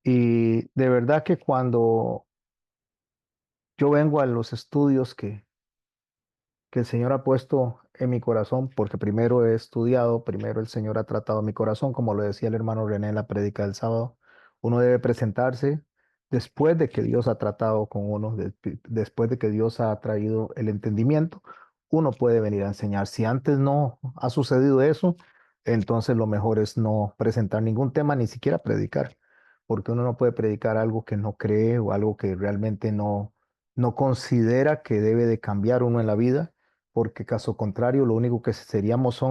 Y de verdad que cuando yo vengo a los estudios que el Señor ha puesto en mi corazón, porque primero he estudiado, primero el Señor ha tratado mi corazón, como lo decía el hermano René en la prédica del sábado, uno debe presentarse después de que Dios ha tratado con uno, después de que Dios ha traído el entendimiento, uno puede venir a enseñar. Si antes no ha sucedido eso, entonces lo mejor es no presentar ningún tema, ni siquiera predicar, porque uno no puede predicar algo que no cree o algo que realmente no considera que debe de cambiar uno en la vida, porque caso contrario, lo único que seríamos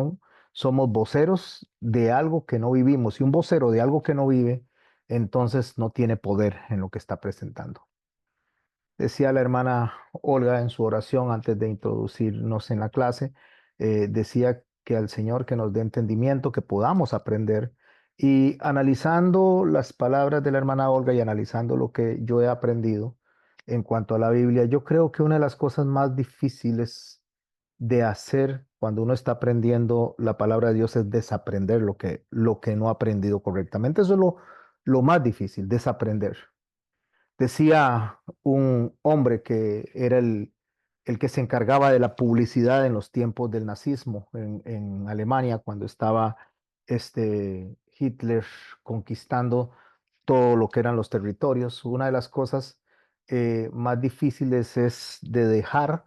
somos voceros de algo que no vivimos, y un vocero de algo que no vive, entonces no tiene poder en lo que está presentando. Decía la hermana Olga en su oración antes de introducirnos en la clase, decía que al Señor que nos dé entendimiento, que podamos aprender. Y analizando las palabras de la hermana Olga y analizando lo que yo he aprendido en cuanto a la Biblia, yo creo que una de las cosas más difíciles de hacer cuando uno está aprendiendo la palabra de Dios es desaprender lo que no ha aprendido correctamente. Eso es lo más difícil, desaprender. Decía un hombre que era el que se encargaba de la publicidad en los tiempos del nazismo en Alemania, cuando estaba Hitler conquistando todo lo que eran los territorios. Una de las cosas más difíciles es de dejar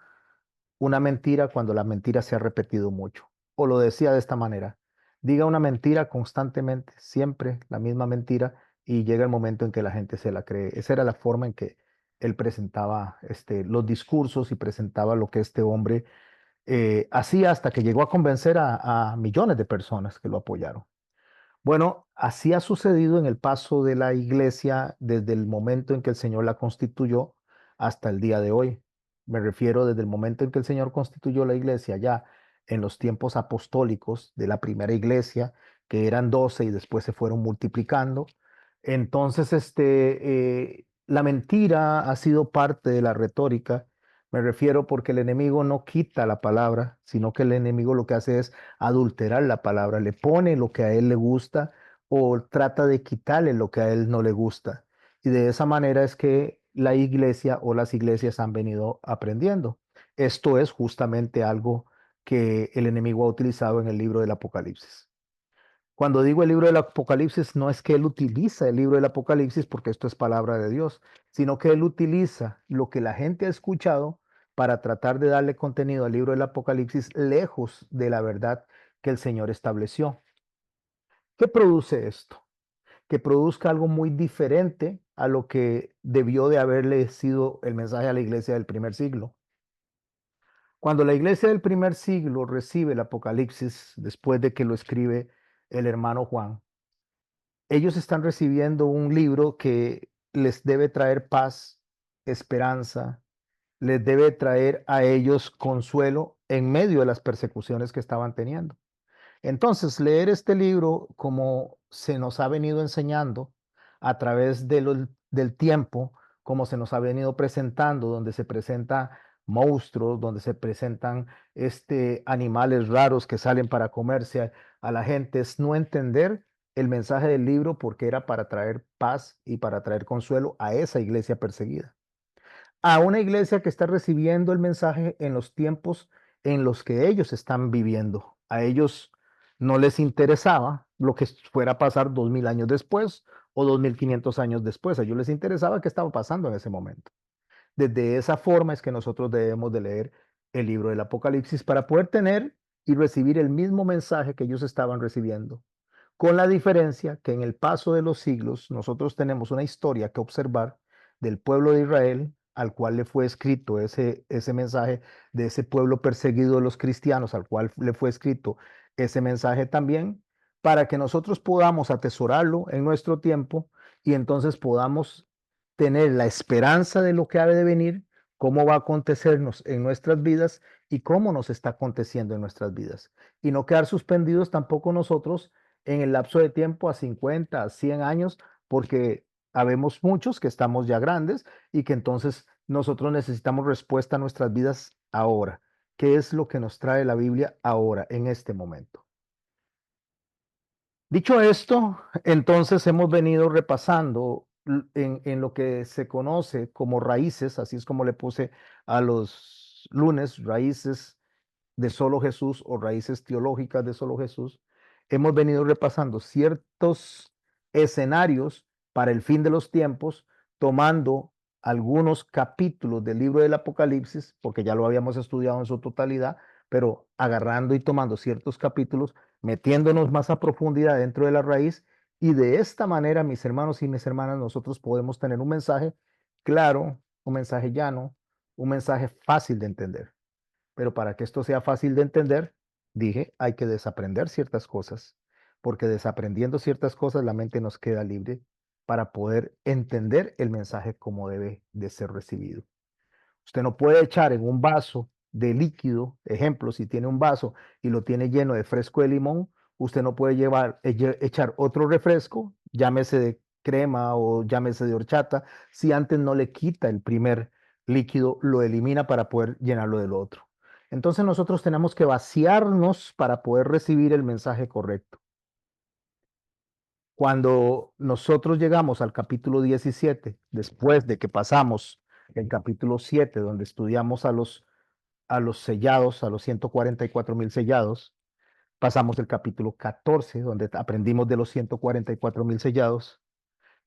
una mentira cuando la mentira se ha repetido mucho. O lo decía de esta manera, diga una mentira constantemente, siempre la misma mentira, y llega el momento en que la gente se la cree. Esa era la forma en que él presentaba los discursos y presentaba lo que este hombre hacía hasta que llegó a convencer a millones de personas que lo apoyaron. Bueno, así ha sucedido en el paso de la iglesia desde el momento en que el Señor la constituyó hasta el día de hoy. Me refiero desde el momento en que el Señor constituyó la iglesia ya en los tiempos apostólicos de la primera iglesia, que eran 12 y después se fueron multiplicando. Entonces, la mentira ha sido parte de la retórica. Me refiero porque el enemigo no quita la palabra, sino que el enemigo lo que hace es adulterar la palabra, le pone lo que a él le gusta o trata de quitarle lo que a él no le gusta. Y de esa manera es que la iglesia o las iglesias han venido aprendiendo. Esto es justamente algo que el enemigo ha utilizado en el libro del Apocalipsis. Cuando digo el libro del Apocalipsis, no es que él utiliza el libro del Apocalipsis porque esto es palabra de Dios, sino que él utiliza lo que la gente ha escuchado para tratar de darle contenido al libro del Apocalipsis lejos de la verdad que el Señor estableció. ¿Qué produce esto? Que produzca algo muy diferente a lo que debió de haberle sido el mensaje a la iglesia del primer siglo. Cuando la iglesia del primer siglo recibe el Apocalipsis, después de que lo escribe el hermano Juan, ellos están recibiendo un libro que les debe traer paz, esperanza, les debe traer a ellos consuelo en medio de las persecuciones que estaban teniendo. Entonces, leer este libro, como se nos ha venido enseñando a través del tiempo, como se nos ha venido presentando, donde se presenta monstruos, donde se presentan animales raros que salen para comerse a la gente, es no entender el mensaje del libro porque era para traer paz y para traer consuelo a esa iglesia perseguida, a una iglesia que está recibiendo el mensaje en los tiempos en los que ellos están viviendo. A ellos no les interesaba lo que fuera a pasar 2000 años después o 2500 años después. A ellos les interesaba qué estaba pasando en ese momento. Desde esa forma es que nosotros debemos de leer el libro del Apocalipsis para poder tener y recibir el mismo mensaje que ellos estaban recibiendo, con la diferencia que en el paso de los siglos nosotros tenemos una historia que observar del pueblo de Israel al cual le fue escrito ese mensaje, de ese pueblo perseguido de los cristianos al cual le fue escrito ese mensaje también, para que nosotros podamos atesorarlo en nuestro tiempo y entonces podamos tener la esperanza de lo que ha de venir, cómo va a acontecernos en nuestras vidas y cómo nos está aconteciendo en nuestras vidas. Y no quedar suspendidos tampoco nosotros en el lapso de tiempo a 50, a 100 años, porque habemos muchos que estamos ya grandes y que entonces nosotros necesitamos respuesta a nuestras vidas ahora. ¿Qué es lo que nos trae la Biblia ahora, en este momento? Dicho esto, entonces hemos venido repasando en lo que se conoce como raíces, así es como le puse a los lunes, raíces de solo Jesús o raíces teológicas de solo Jesús, hemos venido repasando ciertos escenarios para el fin de los tiempos, tomando algunos capítulos del libro del Apocalipsis, porque ya lo habíamos estudiado en su totalidad, pero agarrando y tomando ciertos capítulos, metiéndonos más a profundidad dentro de la raíz, y de esta manera, mis hermanos y mis hermanas, nosotros podemos tener un mensaje claro, un mensaje llano, un mensaje fácil de entender. Pero para que esto sea fácil de entender, dije, hay que desaprender ciertas cosas, porque desaprendiendo ciertas cosas la mente nos queda libre para poder entender el mensaje como debe de ser recibido. Usted no puede echar en un vaso de líquido, ejemplo, si tiene un vaso y lo tiene lleno de fresco de limón, usted no puede echar otro refresco, llámese de crema o llámese de horchata, si antes no le quita el primer líquido, lo elimina para poder llenarlo del otro. Entonces nosotros tenemos que vaciarnos para poder recibir el mensaje correcto. Cuando nosotros llegamos al capítulo 17, después de que pasamos el capítulo 7, donde estudiamos a los sellados, a los 144,000 sellados, pasamos el capítulo 14, donde aprendimos de los 144,000 sellados.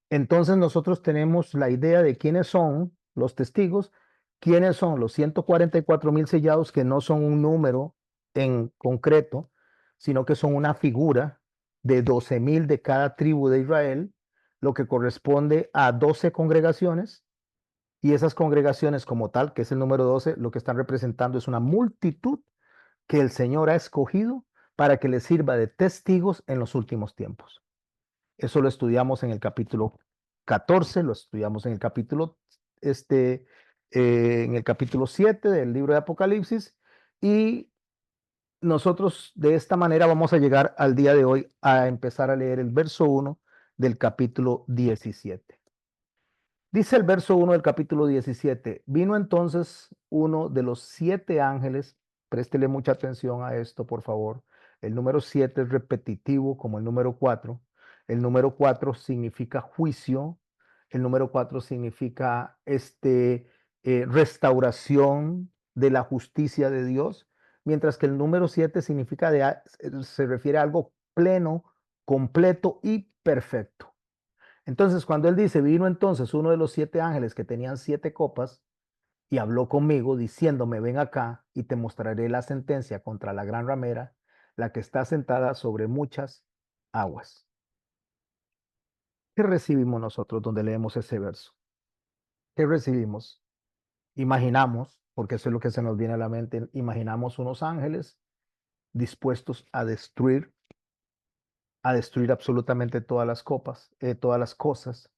Entonces nosotros tenemos la idea de quiénes son los testigos, quiénes son los 144,000 sellados, que no son un número en concreto, sino que son una figura de 12,000 de cada tribu de Israel, lo que corresponde a 12 congregaciones, y esas congregaciones como tal, que es el número 12, lo que están representando es una multitud que el Señor ha escogido para que les sirva de testigos en los últimos tiempos. Eso lo estudiamos en el capítulo 14, lo estudiamos en el capítulo, este, en el capítulo 7 del libro de Apocalipsis, y nosotros de esta manera vamos a llegar al día de hoy a empezar a leer el verso 1 del capítulo 17. Dice el verso 1 del capítulo 17: vino entonces uno de los 7 ángeles, préstele mucha atención a esto, por favor. El número 7 es repetitivo como el número 4. El número 4 significa juicio. El número 4 significa restauración de la justicia de Dios, mientras que el número 7 significa se refiere a algo pleno, completo y perfecto. Entonces, cuando él dice, vino entonces uno de los 7 ángeles que tenían 7 copas y habló conmigo diciéndome, ven acá y te mostraré la sentencia contra la gran ramera, la que está sentada sobre muchas aguas. ¿Qué recibimos nosotros donde leemos ese verso? ¿Qué recibimos? Imaginamos, porque eso es lo que se nos viene a la mente, imaginamos unos ángeles dispuestos a destruir absolutamente todas las copas, todas las cosas.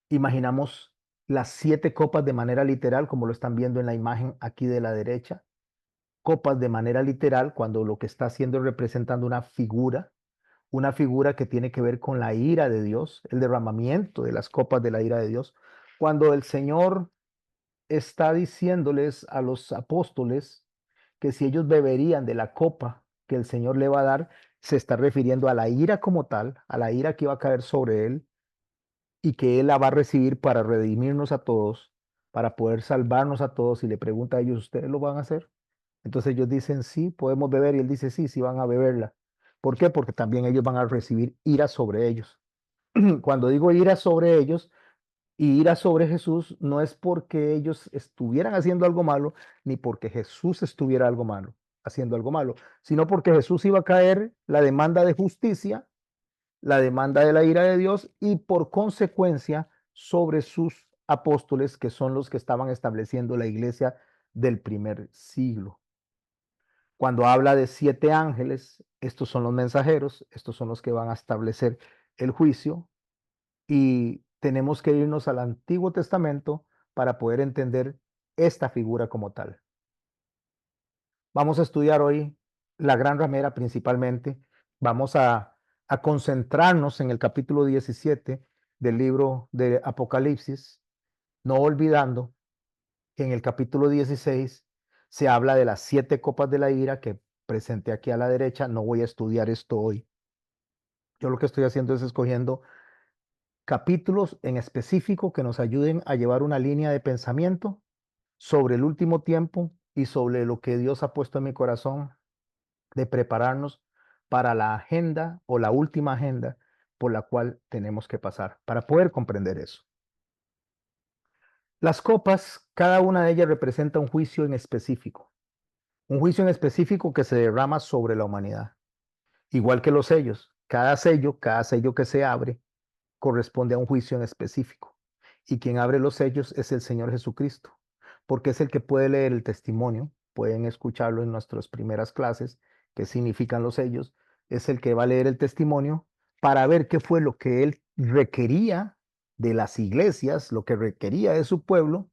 Imaginamos las 7 copas de manera literal, como lo están viendo en la imagen aquí de la derecha. Copas de manera literal, cuando lo que está haciendo es representando una figura que tiene que ver con la ira de Dios, el derramamiento de las copas de la ira de Dios. Cuando el Señor está diciéndoles a los apóstoles que si ellos beberían de la copa que el Señor le va a dar, se está refiriendo a la ira como tal, a la ira que iba a caer sobre él, y que Él la va a recibir para redimirnos a todos, para poder salvarnos a todos. Y le pregunta a ellos, ¿ustedes lo van a hacer? Entonces ellos dicen, sí, podemos beber. Y Él dice, sí, sí van a beberla. ¿Por qué? Porque también ellos van a recibir ira sobre ellos. Cuando digo ira sobre ellos y ira sobre Jesús, no es porque ellos estuvieran haciendo algo malo, ni porque Jesús estuviera algo malo, haciendo algo malo, sino porque Jesús iba a caer la demanda de justicia, la demanda de la ira de Dios, y por consecuencia sobre sus apóstoles, que son los que estaban estableciendo la iglesia del primer siglo. Cuando habla de 7 ángeles, estos son los mensajeros, estos son los que van a establecer el juicio, y tenemos que irnos al Antiguo Testamento para poder entender esta figura como tal. Vamos a estudiar hoy la gran ramera principalmente. Vamos a concentrarnos en el capítulo 17 del libro de Apocalipsis, no olvidando que en el capítulo 16 se habla de las 7 copas de la ira que presenté aquí a la derecha. No voy a estudiar esto hoy. Yo lo que estoy haciendo es escogiendo capítulos en específico que nos ayuden a llevar una línea de pensamiento sobre el último tiempo y sobre lo que Dios ha puesto en mi corazón de prepararnos para la agenda o la última agenda por la cual tenemos que pasar para poder comprender eso. Las copas, cada una de ellas representa un juicio en específico, un juicio en específico que se derrama sobre la humanidad. Igual que los sellos, cada sello que se abre corresponde a un juicio en específico. Y quien abre los sellos es el Señor Jesucristo, porque es el que puede leer el testimonio, pueden escucharlo en nuestras primeras clases, qué significan los sellos, es el que va a leer el testimonio para ver qué fue lo que él requería de las iglesias, lo que requería de su pueblo,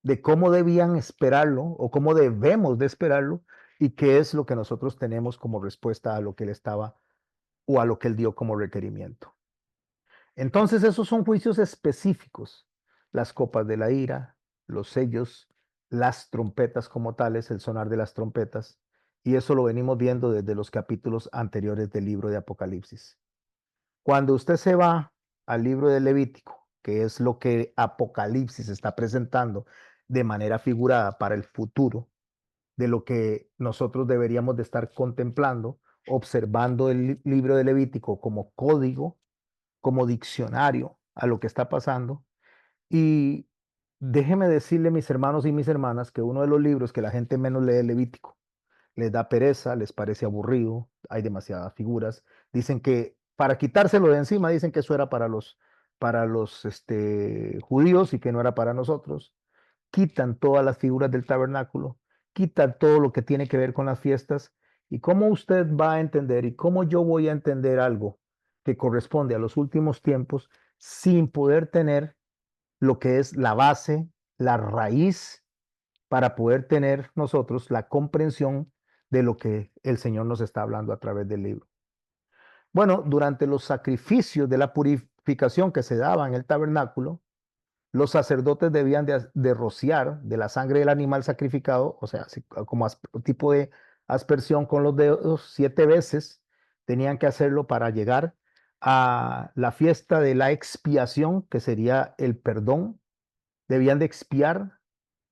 de cómo debían esperarlo o cómo debemos de esperarlo y qué es lo que nosotros tenemos como respuesta a lo que él estaba o a lo que él dio como requerimiento. Entonces esos son juicios específicos, las copas de la ira, los sellos, las trompetas como tales, el sonar de las trompetas, y eso lo venimos viendo desde los capítulos anteriores del libro de Apocalipsis. Cuando usted se va al libro de Levítico, que es lo que Apocalipsis está presentando de manera figurada para el futuro, de lo que nosotros deberíamos de estar contemplando, observando el libro de Levítico como código, como diccionario a lo que está pasando. Y déjeme decirle, mis hermanos y mis hermanas, que uno de los libros que la gente menos lee es Levítico. Les da pereza, les parece aburrido, hay demasiadas figuras. Dicen que para quitárselo de encima, dicen que eso era para los judíos y que no era para nosotros. Quitan todas las figuras del tabernáculo, quitan todo lo que tiene que ver con las fiestas. ¿Y cómo usted va a entender y cómo yo voy a entender algo que corresponde a los últimos tiempos sin poder tener lo que es la base, la raíz, para poder tener nosotros la comprensión de lo que el Señor nos está hablando a través del libro? Bueno, durante los sacrificios de la purificación que se daba en el tabernáculo, los sacerdotes debían de rociar de la sangre del animal sacrificado, o sea, como tipo de aspersión con los dedos 7 veces, tenían que hacerlo para llegar a la fiesta de la expiación, que sería el perdón. Debían de expiar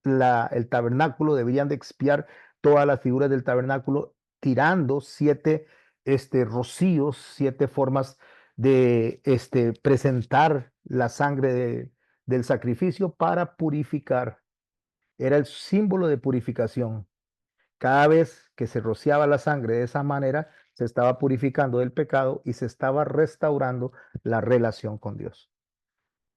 el tabernáculo, debían de expiar todas las figuras del tabernáculo, tirando 7 rocíos, 7 formas de presentar la sangre del sacrificio para purificar. Era el símbolo de purificación. Cada vez que se rociaba la sangre de esa manera, se estaba purificando del pecado y se estaba restaurando la relación con Dios.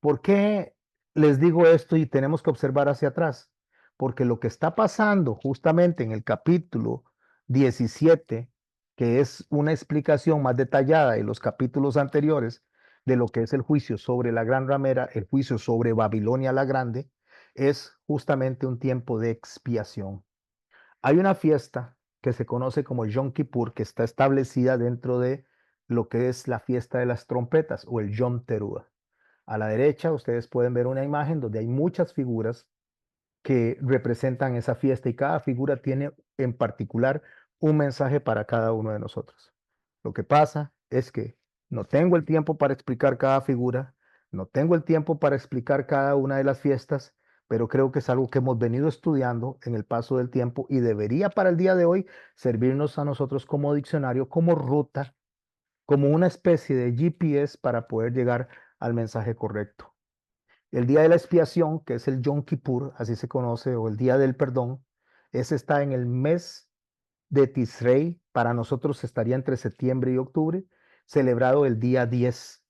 ¿Por qué les digo esto y tenemos que observar hacia atrás? Porque lo que está pasando justamente en el capítulo 17, que es una explicación más detallada de los capítulos anteriores de lo que es el juicio sobre la gran ramera, el juicio sobre Babilonia la Grande, es justamente un tiempo de expiación. Hay una fiesta que se conoce como Yom Kippur, que está establecida dentro de lo que es la fiesta de las trompetas o el Yom Teruah. A la derecha ustedes pueden ver una imagen donde hay muchas figuras que representan esa fiesta y cada figura tiene en particular un mensaje para cada uno de nosotros. Lo que pasa es que no tengo el tiempo para explicar cada figura, no tengo el tiempo para explicar cada una de las fiestas, pero creo que es algo que hemos venido estudiando en el paso del tiempo y debería para el día de hoy servirnos a nosotros como diccionario, como ruta, como una especie de GPS para poder llegar al mensaje correcto. El día de la expiación, que es el Yom Kippur, así se conoce, o el día del perdón, ese está en el mes de Tisrei. Para nosotros estaría entre septiembre y octubre, celebrado el día 10.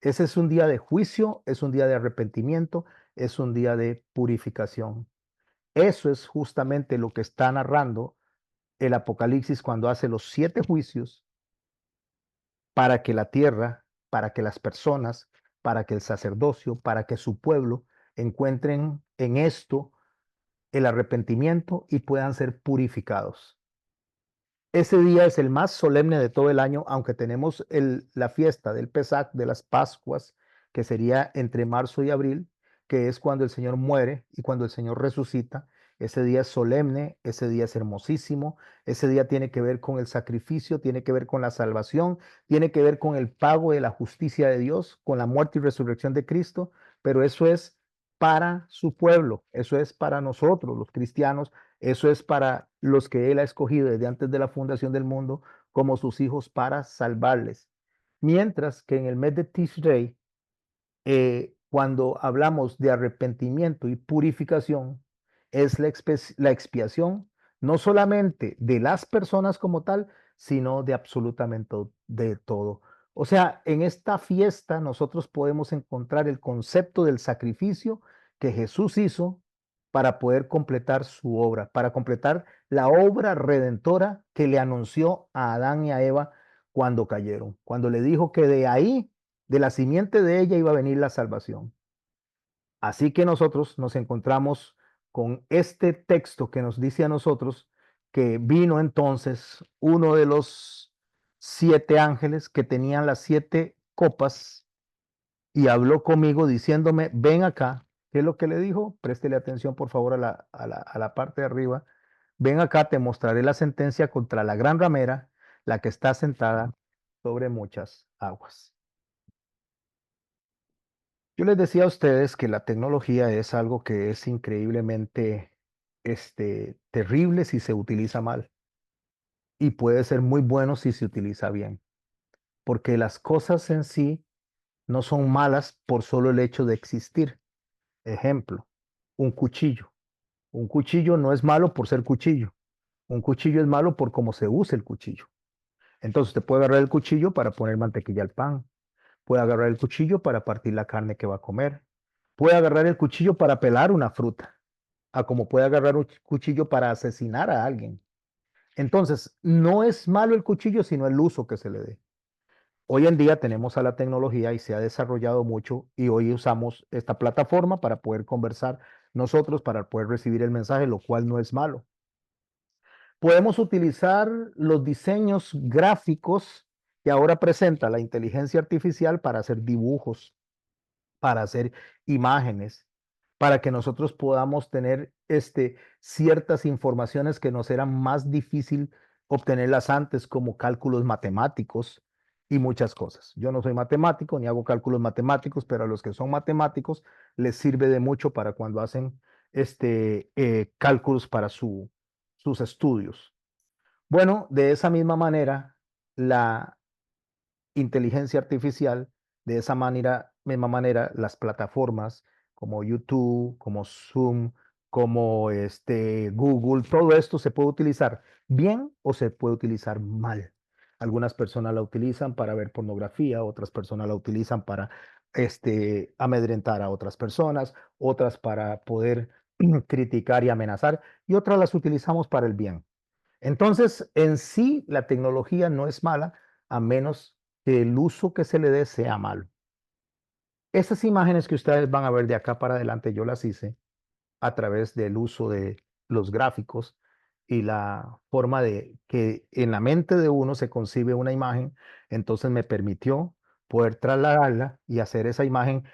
Ese es un día de juicio, es un día de arrepentimiento, es un día de purificación. Eso es justamente lo que está narrando el Apocalipsis cuando hace los 7 juicios para que la tierra, para que las personas, para que el sacerdocio, para que su pueblo encuentren en esto el arrepentimiento y puedan ser purificados. Ese día es el más solemne de todo el año, aunque tenemos la fiesta del Pesach, de las Pascuas, que sería entre marzo y abril, que es cuando el Señor muere y cuando el Señor resucita. ese día es solemne, ese día es hermosísimo, ese día tiene que ver con el sacrificio, tiene que ver con la salvación, tiene que ver con el pago de la justicia de Dios, con la muerte y resurrección de Cristo, pero eso es para su pueblo, eso es para nosotros, los cristianos, eso es para los que Él ha escogido desde antes de la fundación del mundo como sus hijos para salvarles. Mientras que en el mes de Tishrei, cuando hablamos de arrepentimiento y purificación, es la expiación no solamente de las personas como tal, sino de absolutamente de todo. O sea, en esta fiesta nosotros podemos encontrar el concepto del sacrificio que Jesús hizo para poder completar su obra, para completar la obra redentora que le anunció a Adán y a Eva cuando cayeron, cuando le dijo que de ahí, de la simiente de ella, iba a venir la salvación. Así que nosotros nos encontramos con este texto que nos dice a nosotros que vino entonces uno de los 7 ángeles que tenían las 7 copas y habló conmigo diciéndome, ven acá. ¿Qué es lo que le dijo? Préstele atención por favor a la parte de arriba. Ven acá, te mostraré la sentencia contra la gran ramera, la que está sentada sobre muchas aguas. Yo les decía a ustedes que la tecnología es algo que es increíblemente terrible si se utiliza mal y puede ser muy bueno si se utiliza bien, porque las cosas en sí no son malas por solo el hecho de existir. Ejemplo, un cuchillo. Un cuchillo no es malo por ser cuchillo. Un cuchillo es malo por cómo se usa el cuchillo. Entonces usted puede agarrar el cuchillo para poner mantequilla al pan, puede agarrar el cuchillo para partir la carne que va a comer, puede agarrar el cuchillo para pelar una fruta, a como puede agarrar un cuchillo para asesinar a alguien. Entonces, no es malo el cuchillo, sino el uso que se le dé. Hoy en día tenemos a la tecnología y se ha desarrollado mucho y hoy usamos esta plataforma para poder conversar nosotros, para poder recibir el mensaje, lo cual no es malo. Podemos utilizar los diseños gráficos que ahora presenta la inteligencia artificial para hacer dibujos, para hacer imágenes, para que nosotros podamos tener ciertas informaciones que nos eran más difícil obtenerlas antes, como cálculos matemáticos y muchas cosas. Yo no soy matemático ni hago cálculos matemáticos, pero a los que son matemáticos les sirve de mucho para cuando hacen cálculos para sus estudios. Bueno, de esa misma manera, la inteligencia artificial, de esa misma manera, las plataformas como YouTube, como Zoom, como Google, todo esto se puede utilizar bien o se puede utilizar mal. Algunas personas la utilizan para ver pornografía, otras personas la utilizan para amedrentar a otras personas, otras para poder criticar y amenazar, y otras las utilizamos para el bien. Entonces, en sí, la tecnología no es mala a menos que el uso que se le dé sea malo. Estas imágenes que ustedes van a ver de acá para adelante, yo las hice a través del uso de los gráficos y la forma de que en la mente de uno se concibe una imagen, entonces me permitió poder trasladarla y hacer esa imagen.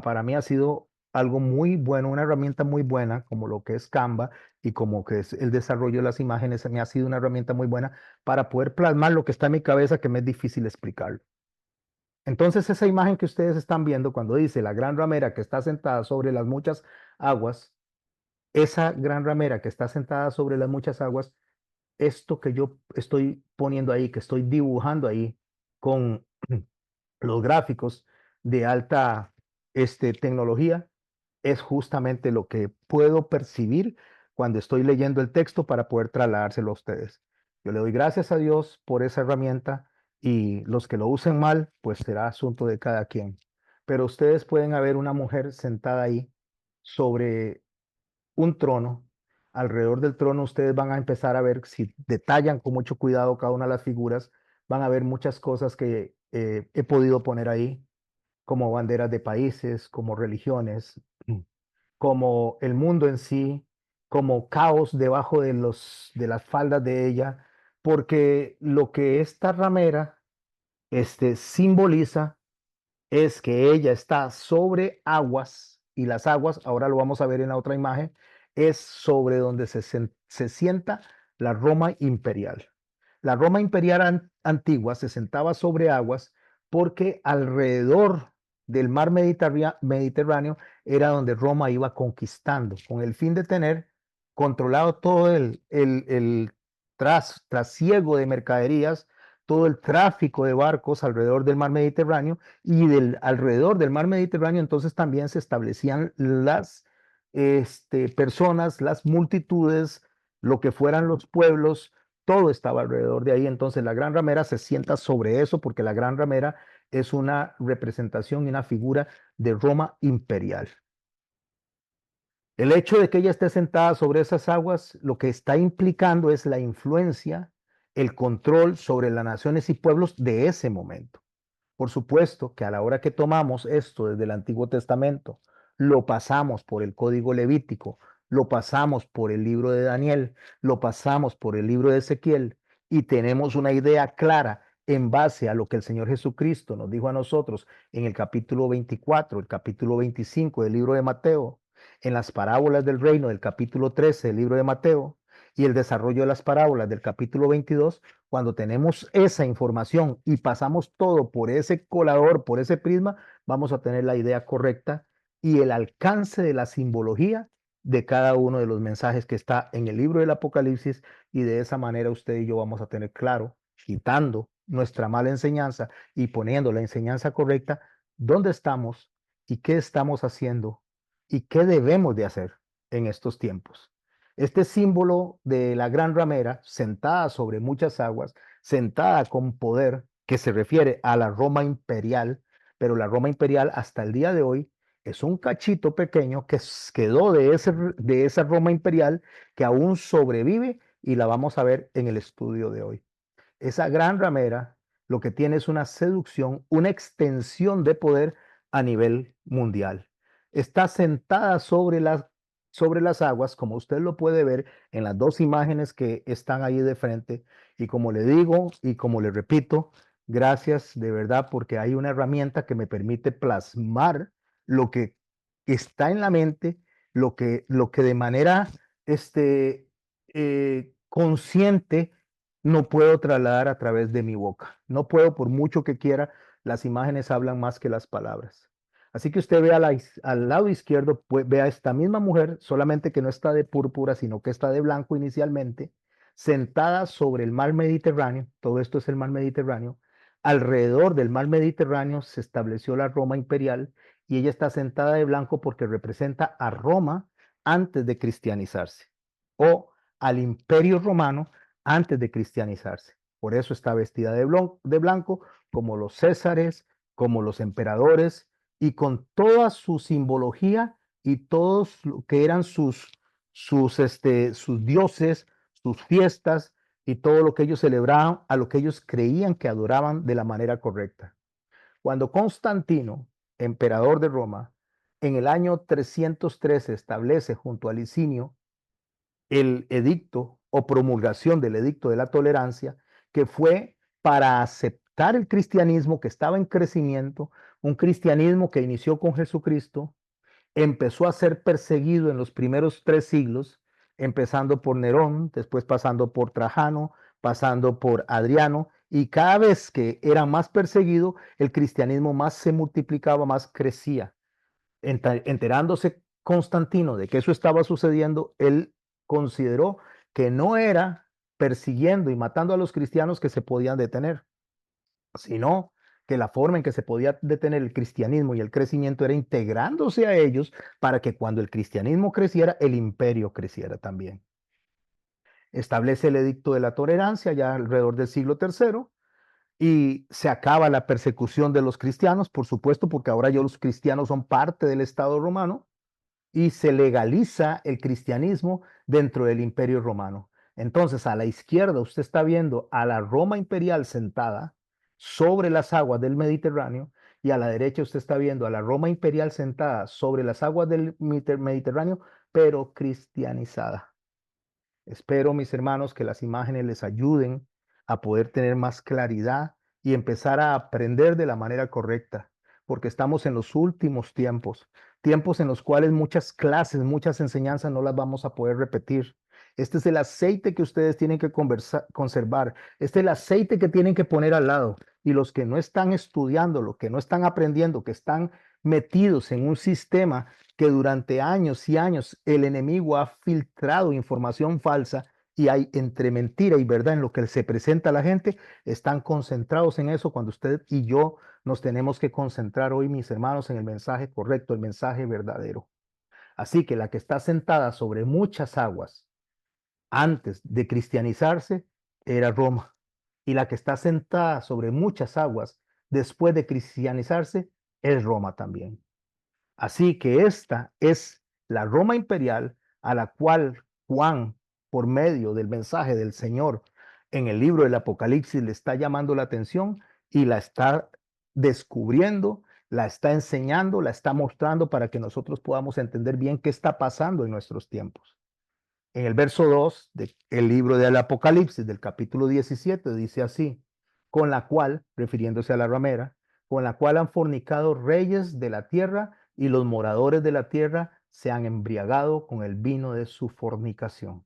Para mí ha sido algo muy bueno, una herramienta muy buena, como lo que es Canva y como que es el desarrollo de las imágenes, me ha sido una herramienta muy buena para poder plasmar lo que está en mi cabeza, que me es difícil explicarlo. Entonces, esa imagen que ustedes están viendo cuando dice la gran ramera que está sentada sobre las muchas aguas, esa gran ramera que está sentada sobre las muchas aguas, esto que yo estoy poniendo ahí, que estoy dibujando ahí con los gráficos de alta tecnología, es justamente lo que puedo percibir cuando estoy leyendo el texto para poder trasladárselo a ustedes. Yo le doy gracias a Dios por esa herramienta y los que lo usen mal, pues será asunto de cada quien. Pero ustedes pueden ver una mujer sentada ahí sobre un trono. Alrededor del trono ustedes van a empezar a ver, si detallan con mucho cuidado cada una de las figuras, van a ver muchas cosas que he podido poner ahí, como banderas de países, como religiones, como el mundo en sí, como caos debajo de las faldas de ella, porque lo que esta ramera simboliza es que ella está sobre aguas y las aguas, ahora lo vamos a ver en la otra imagen, es sobre donde se sienta la Roma imperial. La Roma imperial antigua se sentaba sobre aguas porque alrededor del mar Mediterráneo era donde Roma iba conquistando, con el fin de tener controlado todo el trasiego de mercaderías, todo el tráfico de barcos alrededor del mar Mediterráneo, y alrededor del mar Mediterráneo entonces también se establecían las personas, las multitudes, lo que fueran los pueblos, todo estaba alrededor de ahí. Entonces la gran ramera se sienta sobre eso porque la gran ramera es una representación y una figura de Roma imperial. El hecho de que ella esté sentada sobre esas aguas, lo que está implicando es la influencia, el control sobre las naciones y pueblos de ese momento. Por supuesto que a la hora que tomamos esto desde el Antiguo Testamento, lo pasamos por el Código Levítico, lo pasamos por el libro de Daniel, lo pasamos por el libro de Ezequiel y tenemos una idea clara en base a lo que el Señor Jesucristo nos dijo a nosotros en el capítulo 24, el capítulo 25 del libro de Mateo, en las parábolas del reino del capítulo 13 del libro de Mateo y el desarrollo de las parábolas del capítulo 22. Cuando tenemos esa información y pasamos todo por ese colador, por ese prisma, vamos a tener la idea correcta y el alcance de la simbología de cada uno de los mensajes que está en el libro del Apocalipsis, y de esa manera usted y yo vamos a tener claro, quitando nuestra mala enseñanza y poniendo la enseñanza correcta, dónde estamos y qué estamos haciendo y qué debemos de hacer en estos tiempos. Este símbolo de la gran ramera, sentada sobre muchas aguas, sentada con poder, que se refiere a la Roma imperial, pero la Roma imperial hasta el día de hoy es un cachito pequeño que quedó de esa Roma imperial que aún sobrevive y la vamos a ver en el estudio de hoy. Esa gran ramera lo que tiene es una seducción, una extensión de poder a nivel mundial. Está sentada sobre las aguas, como usted lo puede ver en las dos imágenes que están ahí de frente. Y como le digo y como le repito, gracias de verdad porque hay una herramienta que me permite plasmar lo que está en la mente, lo que de manera consciente no puedo trasladar a través de mi boca. No puedo, por mucho que quiera, las imágenes hablan más que las palabras. Así que usted ve al lado izquierdo, pues, ve a esta misma mujer, solamente que no está de púrpura, sino que está de blanco inicialmente, sentada sobre el mar Mediterráneo. Todo esto es el mar Mediterráneo. Alrededor del mar Mediterráneo se estableció la Roma imperial y ella está sentada de blanco porque representa a Roma antes de cristianizarse, o al imperio romano antes de cristianizarse. Por eso está vestida de blanco, como los césares, como los emperadores, y con toda su simbología y todos lo que eran sus dioses, sus fiestas y todo lo que ellos celebraban, a lo que ellos creían que adoraban de la manera correcta. Cuando Constantino, emperador de Roma, en el año 313 establece junto a Licinio el edicto o promulgación del edicto de la tolerancia, que fue para aceptar el cristianismo que estaba en crecimiento, un cristianismo que inició con Jesucristo, empezó a ser perseguido en los primeros 3 siglos, empezando por Nerón, después pasando por Trajano, pasando por Adriano, y cada vez que era más perseguido, el cristianismo más se multiplicaba, más crecía. Enterándose Constantino de que eso estaba sucediendo, él consideró que no era persiguiendo y matando a los cristianos que se podían detener, sino que la forma en que se podía detener el cristianismo y el crecimiento era integrándose a ellos para que cuando el cristianismo creciera, el imperio creciera también. Establece el edicto de la tolerancia ya alrededor del siglo III y se acaba la persecución de los cristianos, por supuesto, porque ahora ya los cristianos son parte del Estado romano, y se legaliza el cristianismo dentro del imperio romano. Entonces, a la izquierda usted está viendo a la Roma imperial sentada sobre las aguas del Mediterráneo, y a la derecha usted está viendo a la Roma imperial sentada sobre las aguas del Mediterráneo, pero cristianizada. Espero, mis hermanos, que las imágenes les ayuden a poder tener más claridad y empezar a aprender de la manera correcta, porque estamos en los últimos tiempos. tiempos en los cuales muchas clases, muchas enseñanzas no las vamos a poder repetir. Este es el aceite que ustedes tienen que conservar. Este es el aceite que tienen que poner al lado. Y los que no están estudiando, los que no están aprendiendo, que están metidos en un sistema que durante años y años el enemigo ha filtrado información falsa y hay entre mentira y verdad en lo que se presenta a la gente, están concentrados en eso cuando usted y yo nos tenemos que concentrar hoy, mis hermanos, en el mensaje correcto, el mensaje verdadero. Así que la que está sentada sobre muchas aguas antes de cristianizarse era Roma. Y la que está sentada sobre muchas aguas después de cristianizarse es Roma también. Así que esta es la Roma imperial a la cual Juan, por medio del mensaje del Señor en el libro del Apocalipsis, le está llamando la atención y la está descubriendo, la está enseñando, la está mostrando para que nosotros podamos entender bien qué está pasando en nuestros tiempos. En el verso 2 del libro del Apocalipsis, del capítulo 17, dice así, con la cual, refiriéndose a la ramera, con la cual han fornicado reyes de la tierra y los moradores de la tierra se han embriagado con el vino de su fornicación.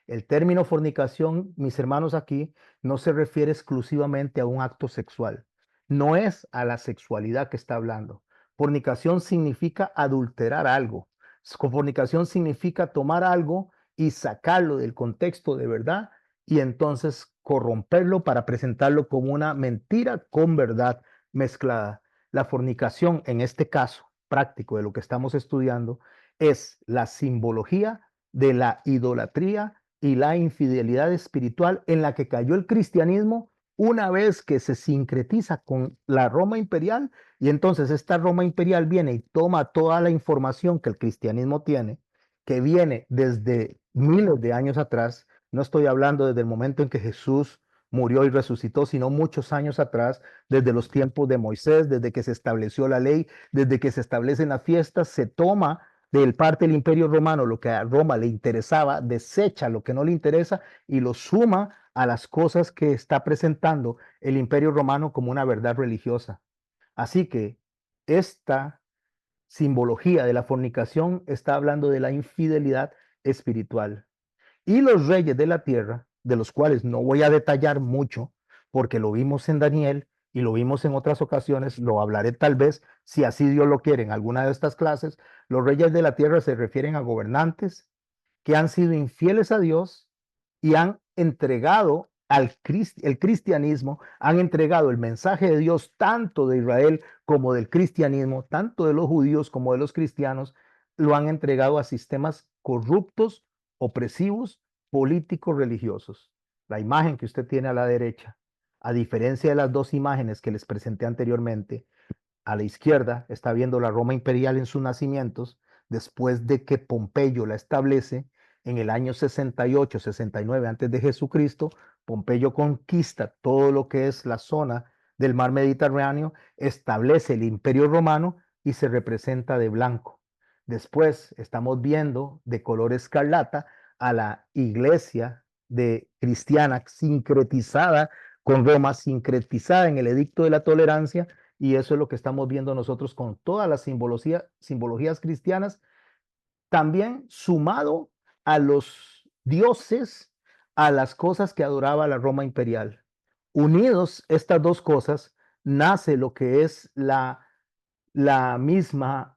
El término fornicación, mis hermanos, aquí no se refiere exclusivamente a un acto sexual. No es a la sexualidad que está hablando. Fornicación significa adulterar algo. Fornicación significa tomar algo y sacarlo del contexto de verdad y entonces corromperlo para presentarlo como una mentira con verdad mezclada. La fornicación, en este caso práctico de lo que estamos estudiando, es la simbología de la idolatría y la infidelidad espiritual en la que cayó el cristianismo una vez que se sincretiza con la Roma imperial y entonces esta Roma imperial viene y toma toda la información que el cristianismo tiene, que viene desde miles de años atrás. No estoy hablando desde el momento en que Jesús murió y resucitó, sino muchos años atrás, desde los tiempos de Moisés, desde que se estableció la ley, desde que se establecen las fiestas, se toma del parte del Imperio Romano lo que a Roma le interesaba, desecha lo que no le interesa y lo suma a las cosas que está presentando el Imperio Romano como una verdad religiosa. Así que esta simbología de la fornicación está hablando de la infidelidad espiritual. Y los reyes de la tierra, de los cuales no voy a detallar mucho, porque lo vimos en Daniel y lo vimos en otras ocasiones, lo hablaré tal vez, si así Dios lo quiere, en alguna de estas clases. Los reyes de la tierra se refieren a gobernantes que han sido infieles a Dios y han entregado el cristianismo, han entregado el mensaje de Dios tanto de Israel como del cristianismo, tanto de los judíos como de los cristianos, lo han entregado a sistemas corruptos, opresivos, políticos, religiosos. La imagen que usted tiene a la derecha, a diferencia de las dos imágenes que les presenté anteriormente, a la izquierda está viendo la Roma imperial en sus nacimientos, después de que Pompeyo la establece en el año 68, 69 antes de Jesucristo. Pompeyo conquista todo lo que es la zona del mar Mediterráneo, establece el Imperio Romano y se representa de blanco. Después estamos viendo de color escarlata a la iglesia de cristiana sincretizada con Roma, sincretizada en el Edicto de la Tolerancia, y eso es lo que estamos viendo nosotros con todas las simbologías cristianas, también sumado a los dioses, a las cosas que adoraba la Roma imperial. Unidos estas dos cosas, nace lo que es la misma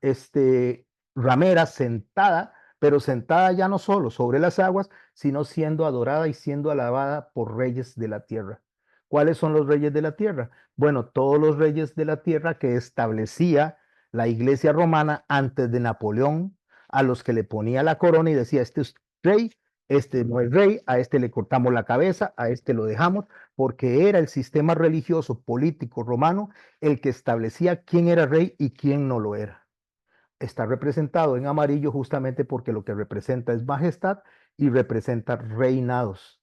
ramera sentada, pero sentada ya no solo sobre las aguas, sino siendo adorada y siendo alabada por reyes de la tierra. ¿Cuáles son los reyes de la tierra? Bueno, todos los reyes de la tierra que establecía la iglesia romana antes de Napoleón, a los que le ponía la corona y decía, este es rey, este no es rey, a este le cortamos la cabeza, a este lo dejamos, porque era el sistema religioso político romano el que establecía quién era rey y quién no lo era. Está representado en amarillo justamente porque lo que representa es majestad y representa reinados.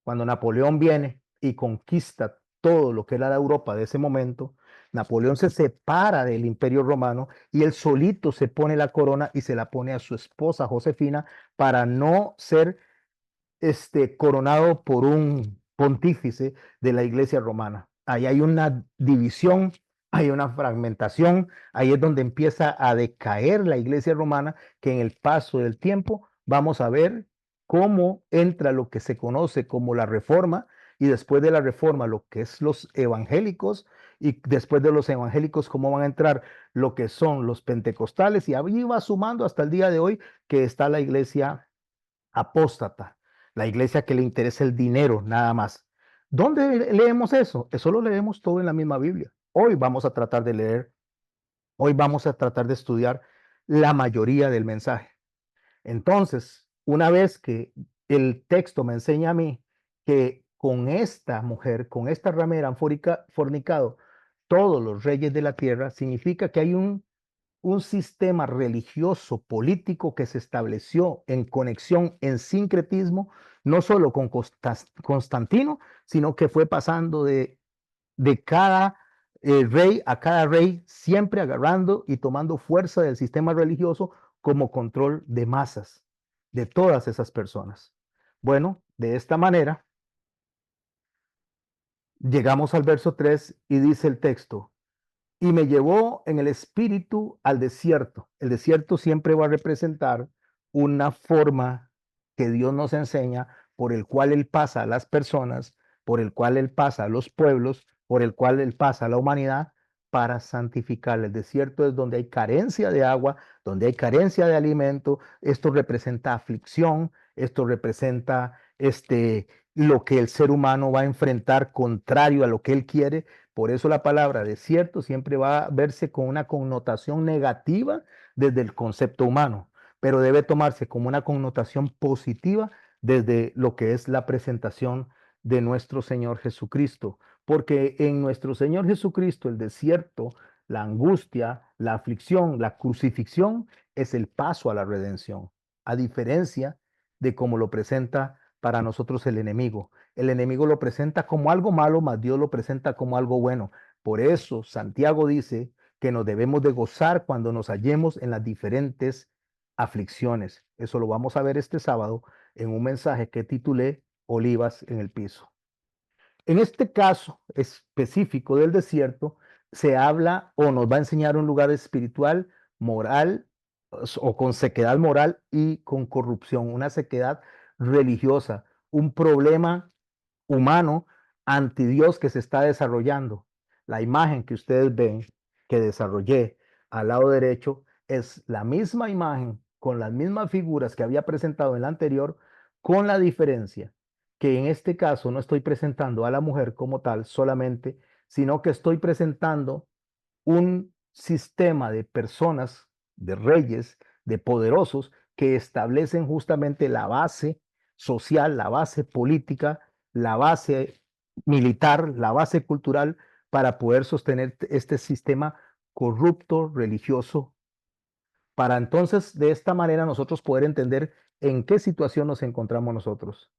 Cuando Napoleón viene y conquista todo lo que era la Europa de ese momento, Napoleón se separa del Imperio Romano y él solito se pone la corona y se la pone a su esposa Josefina para no ser coronado por un pontífice de la Iglesia romana. Ahí hay una división hay una fragmentación, ahí es donde empieza a decaer la iglesia romana, que en el paso del tiempo vamos a ver cómo entra lo que se conoce como la reforma y después de la reforma lo que es los evangélicos y después de los evangélicos cómo van a entrar lo que son los pentecostales y ahí va sumando hasta el día de hoy que está la iglesia apóstata, la iglesia que le interesa el dinero nada más. ¿Dónde leemos eso? Eso lo leemos todo en la misma Biblia. Hoy vamos a tratar de leer, hoy vamos a tratar de estudiar la mayoría del mensaje. Entonces, una vez que el texto me enseña a mí que con esta mujer, con esta ramera han fornicado todos los reyes de la tierra, significa que hay un sistema religioso político que se estableció en conexión, en sincretismo, no solo con Constantino, sino que fue pasando de cada rey a cada rey, siempre agarrando y tomando fuerza del sistema religioso como control de masas, de todas esas personas. Bueno, de esta manera, llegamos al verso 3 y dice el texto, y me llevó en el espíritu al desierto. El desierto siempre va a representar una forma que Dios nos enseña, por el cual Él pasa a las personas, por el cual Él pasa a los pueblos, por el cual Él pasa a la humanidad para santificar. El desierto es donde hay carencia de agua, donde hay carencia de alimento. Esto representa aflicción, esto representa lo que el ser humano va a enfrentar contrario a lo que Él quiere. Por eso la palabra desierto siempre va a verse con una connotación negativa desde el concepto humano, pero debe tomarse como una connotación positiva desde lo que es la presentación de nuestro Señor Jesucristo, porque en nuestro Señor Jesucristo el desierto, la angustia, la aflicción, la crucifixión es el paso a la redención, a diferencia de cómo lo presenta para nosotros el enemigo. El enemigo lo presenta como algo malo, mas Dios lo presenta como algo bueno. Por eso Santiago dice que nos debemos de gozar cuando nos hallemos en las diferentes aflicciones. Eso lo vamos a ver este sábado en un mensaje que titulé Olivas en el piso. En este caso específico del desierto, se habla o nos va a enseñar un lugar espiritual, moral o con sequedad moral y con corrupción, una sequedad religiosa, un problema humano anti Dios que se está desarrollando. La imagen que ustedes ven que desarrollé al lado derecho es la misma imagen con las mismas figuras que había presentado en la anterior, con la diferencia que en este caso no estoy presentando a la mujer como tal solamente, sino que estoy presentando un sistema de personas, de reyes, de poderosos que establecen justamente la base social, la base política, la base militar, la base cultural para poder sostener este sistema corrupto, religioso, para entonces de esta manera nosotros poder entender en qué situación nos encontramos nosotros.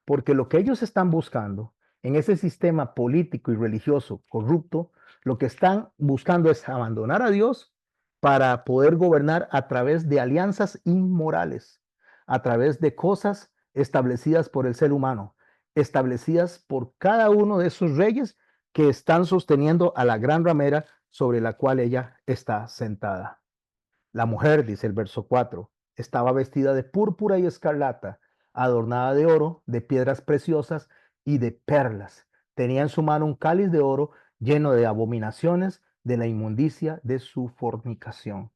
Porque lo que ellos están buscando en ese sistema político y religioso corrupto, lo que están buscando es abandonar a Dios para poder gobernar a través de alianzas inmorales, a través de cosas establecidas por el ser humano, establecidas por cada uno de esos reyes que están sosteniendo a la gran ramera sobre la cual ella está sentada. La mujer, dice el verso 4, estaba vestida de púrpura y escarlata, adornada de oro, de piedras preciosas y de perlas. Tenía en su mano un cáliz de oro lleno de abominaciones de la inmundicia de su fornicación.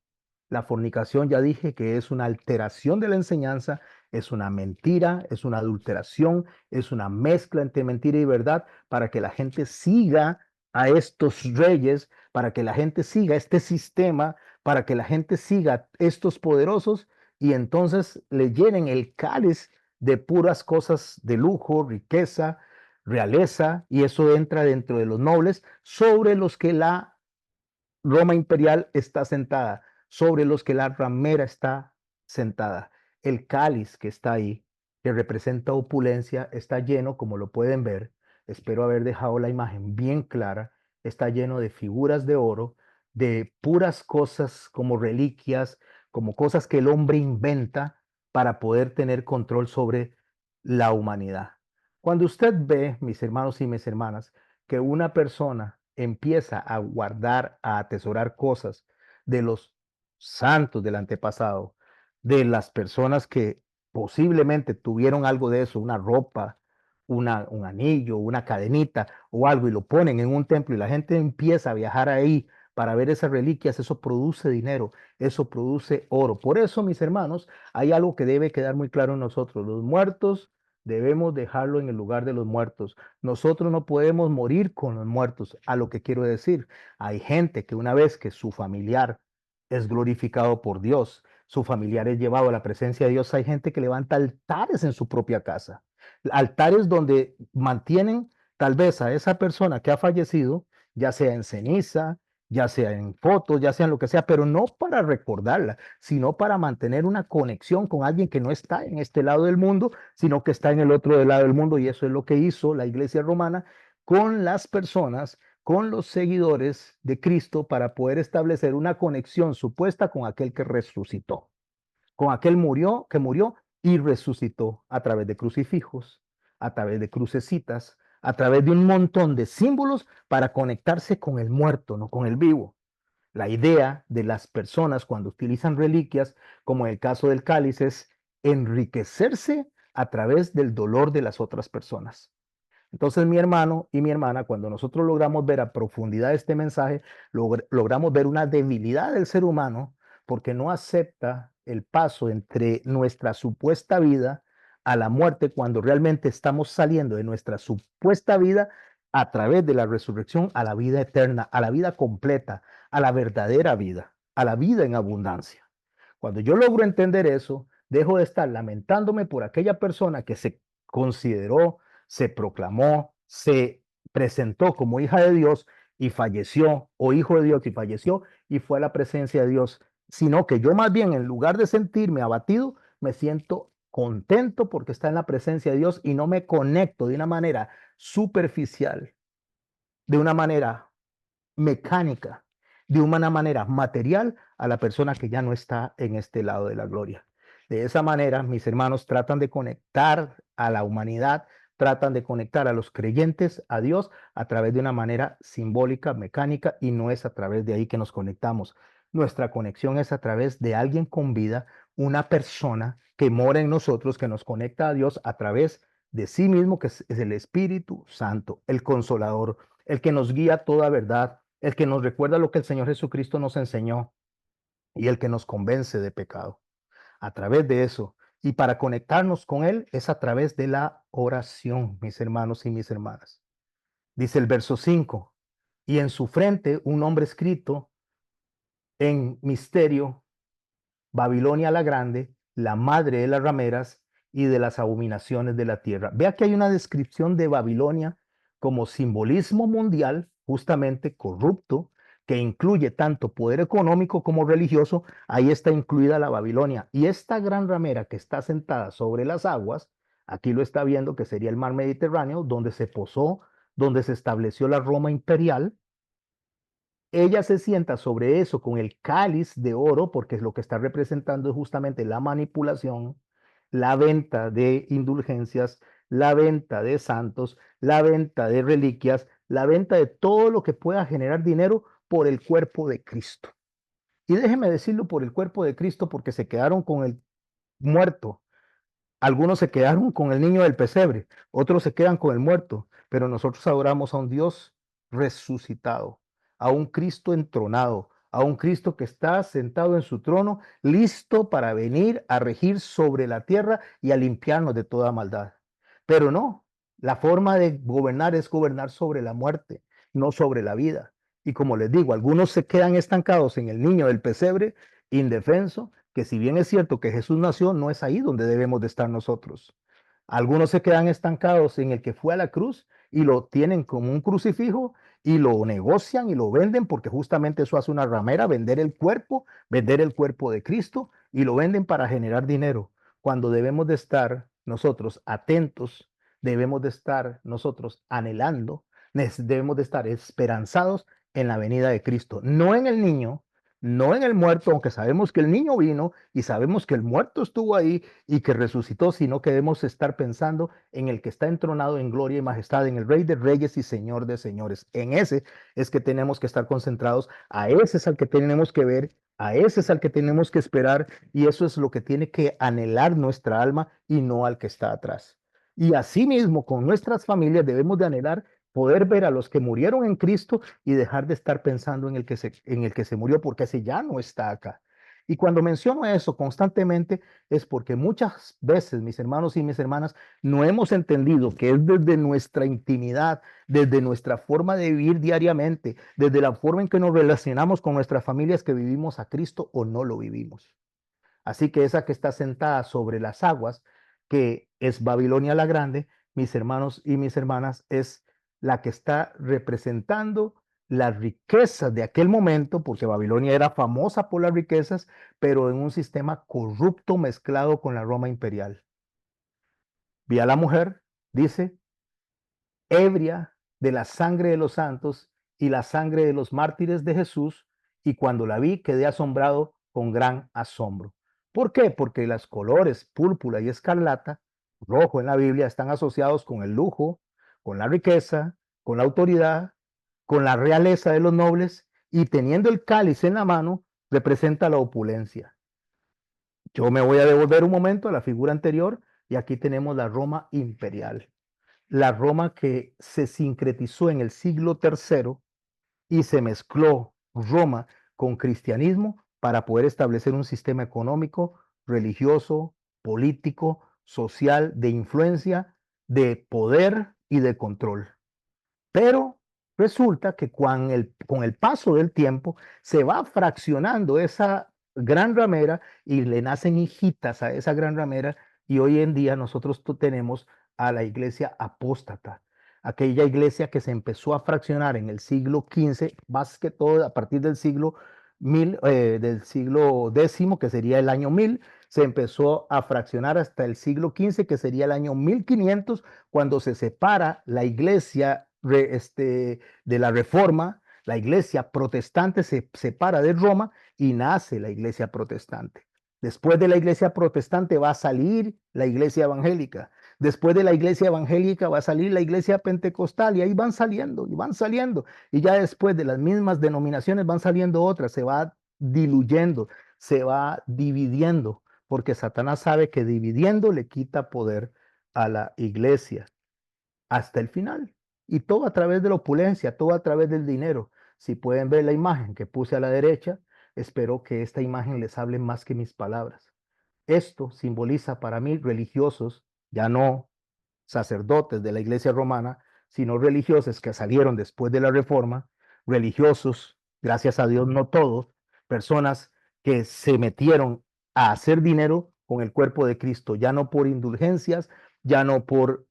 La fornicación, ya dije, que es una alteración de la enseñanza, es una mentira, es una adulteración, es una mezcla entre mentira y verdad para que la gente siga a estos reyes, para que la gente siga este sistema, para que la gente siga estos poderosos y entonces le llenen el cáliz de puras cosas de lujo, riqueza, realeza, y eso entra dentro de los nobles sobre los que la Roma imperial está sentada, sobre los que la ramera está sentada. El cáliz que está ahí, que representa opulencia, está lleno, como lo pueden ver, espero haber dejado la imagen bien clara, está lleno de figuras de oro, de puras cosas como reliquias, como cosas que el hombre inventa para poder tener control sobre la humanidad. Cuando usted ve, mis hermanos y mis hermanas, que una persona empieza a guardar, a atesorar cosas de los santos del antepasado, de las personas que posiblemente tuvieron algo de eso, una ropa, un anillo, una cadenita o algo, y lo ponen en un templo y la gente empieza a viajar ahí para ver esas reliquias, eso produce dinero, eso produce oro. Por eso, mis hermanos, hay algo que debe quedar muy claro en nosotros. Los muertos debemos dejarlo en el lugar de los muertos. Nosotros no podemos morir con los muertos. A lo que quiero decir, hay gente que una vez que su familiar es glorificado por Dios, su familiar es llevado a la presencia de Dios, hay gente que levanta altares en su propia casa. Altares donde mantienen tal vez a esa persona que ha fallecido, ya sea en ceniza, ya sea en fotos, ya sea en lo que sea, pero no para recordarla, sino para mantener una conexión con alguien que no está en este lado del mundo, sino que está en el otro lado del mundo. Y eso es lo que hizo la iglesia romana con las personas, con los seguidores de Cristo, para poder establecer una conexión supuesta con aquel que resucitó, con aquel que murió y resucitó a través de crucifijos, a través de crucecitas, a través de un montón de símbolos para conectarse con el muerto, no con el vivo. La idea de las personas cuando utilizan reliquias, como en el caso del cáliz, es enriquecerse a través del dolor de las otras personas. Entonces, mi hermano y mi hermana, cuando nosotros logramos ver a profundidad este mensaje, logramos ver una debilidad del ser humano porque no acepta el paso entre nuestra supuesta vida a la muerte cuando realmente estamos saliendo de nuestra supuesta vida a través de la resurrección a la vida eterna, a la vida completa, a la verdadera vida, a la vida en abundancia. Cuando yo logro entender eso, dejo de estar lamentándome por aquella persona que se consideró, se proclamó, se presentó como hija de Dios y falleció, o hijo de Dios y falleció y fue a la presencia de Dios, sino que yo más bien en lugar de sentirme abatido, me siento contento porque está en la presencia de Dios y no me conecto de una manera superficial, de una manera mecánica, de una manera material a la persona que ya no está en este lado de la gloria. De esa manera, mis hermanos tratan de conectar a la humanidad, tratan de conectar a los creyentes a Dios a través de una manera simbólica, mecánica, y no es a través de ahí que nos conectamos. Nuestra conexión es a través de alguien con vida, una persona que mora en nosotros, que nos conecta a Dios a través de sí mismo, que es el Espíritu Santo, el Consolador, el que nos guía a toda verdad, el que nos recuerda lo que el Señor Jesucristo nos enseñó y el que nos convence de pecado. A través de eso. Y para conectarnos con Él es a través de la oración, mis hermanos y mis hermanas. Dice el verso 5, y en su frente un nombre escrito en misterio, Babilonia la Grande, la madre de las rameras y de las abominaciones de la tierra. Vea que hay una descripción de Babilonia como simbolismo mundial, justamente corrupto, que incluye tanto poder económico como religioso. Ahí está incluida la Babilonia. Y esta gran ramera que está sentada sobre las aguas, aquí lo está viendo que sería el mar Mediterráneo, donde se posó, donde se estableció la Roma imperial. Ella se sienta sobre eso con el cáliz de oro, porque lo que está representando es justamente la manipulación, la venta de indulgencias, la venta de santos, la venta de reliquias, la venta de todo lo que pueda generar dinero por el cuerpo de Cristo. Y déjeme decirlo por el cuerpo de Cristo, porque se quedaron con el muerto. Algunos se quedaron con el niño del pesebre, otros se quedan con el muerto, pero nosotros adoramos a un Dios resucitado, a un Cristo entronado, a un Cristo que está sentado en su trono, listo para venir a regir sobre la tierra y a limpiarnos de toda maldad. Pero no, la forma de gobernar es gobernar sobre la muerte, no sobre la vida. Y como les digo, algunos se quedan estancados en el niño del pesebre, indefenso, que si bien es cierto que Jesús nació, no es ahí donde debemos de estar nosotros. Algunos se quedan estancados en el que fue a la cruz y lo tienen como un crucifijo y lo negocian y lo venden porque justamente eso hace una ramera, vender el cuerpo de Cristo y lo venden para generar dinero. Cuando debemos de estar nosotros atentos, debemos de estar nosotros anhelando, debemos de estar esperanzados en la venida de Cristo, no en el niño, no en el muerto, aunque sabemos que el niño vino y sabemos que el muerto estuvo ahí y que resucitó, sino que debemos estar pensando en el que está entronado en gloria y majestad, en el Rey de Reyes y Señor de Señores. En ese es que tenemos que estar concentrados, a ese es al que tenemos que ver, a ese es al que tenemos que esperar, y eso es lo que tiene que anhelar nuestra alma y no al que está atrás. Y asimismo, con nuestras familias debemos de anhelar poder ver a los que murieron en Cristo y dejar de estar pensando en el que se murió, porque ese ya no está acá. Y cuando menciono eso constantemente es porque muchas veces, mis hermanos y mis hermanas, no hemos entendido que es desde nuestra intimidad, desde nuestra forma de vivir diariamente, desde la forma en que nos relacionamos con nuestras familias, que vivimos a Cristo o no lo vivimos. Así que esa que está sentada sobre las aguas, que es Babilonia la Grande, mis hermanos y mis hermanas, es la que está representando las riquezas de aquel momento, porque Babilonia era famosa por las riquezas, pero en un sistema corrupto mezclado con la Roma imperial. Vi a la mujer, dice, ebria de la sangre de los santos y la sangre de los mártires de Jesús, y cuando la vi quedé asombrado con gran asombro. ¿Por qué? Porque los colores púrpura y escarlata, rojo en la Biblia, están asociados con el lujo, con la riqueza, con la autoridad, con la realeza de los nobles, y teniendo el cáliz en la mano, representa la opulencia. Yo me voy a devolver un momento a la figura anterior, y aquí tenemos la Roma imperial, la Roma que se sincretizó en el siglo III y se mezcló Roma con cristianismo para poder establecer un sistema económico, religioso, político, social, de influencia, de poder y de control. Pero resulta que con el paso del tiempo se va fraccionando esa gran ramera y le nacen hijitas a esa gran ramera, y hoy en día nosotros tenemos a la iglesia apóstata, aquella iglesia que se empezó a fraccionar en el siglo XV, más que todo a partir del del siglo X, que sería el año 1000, se empezó a fraccionar hasta el siglo XV, que sería el año 1500, cuando se separa la iglesia de la Reforma, la iglesia protestante se separa de Roma y nace la iglesia protestante. Después de la iglesia protestante va a salir la iglesia evangélica. Después de la iglesia evangélica va a salir la iglesia pentecostal, y ahí van saliendo y van saliendo. Y ya después de las mismas denominaciones van saliendo otras, se va diluyendo, se va dividiendo, porque Satanás sabe que dividiendo le quita poder a la iglesia hasta el final. Y todo a través de la opulencia, todo a través del dinero. Si pueden ver la imagen que puse a la derecha, espero que esta imagen les hable más que mis palabras. Esto simboliza para mí religiosos, ya no sacerdotes de la iglesia romana, sino religiosos que salieron después de la reforma, religiosos, gracias a Dios no todos, personas que se metieron a hacer dinero con el cuerpo de Cristo, ya no por indulgencias, ya no por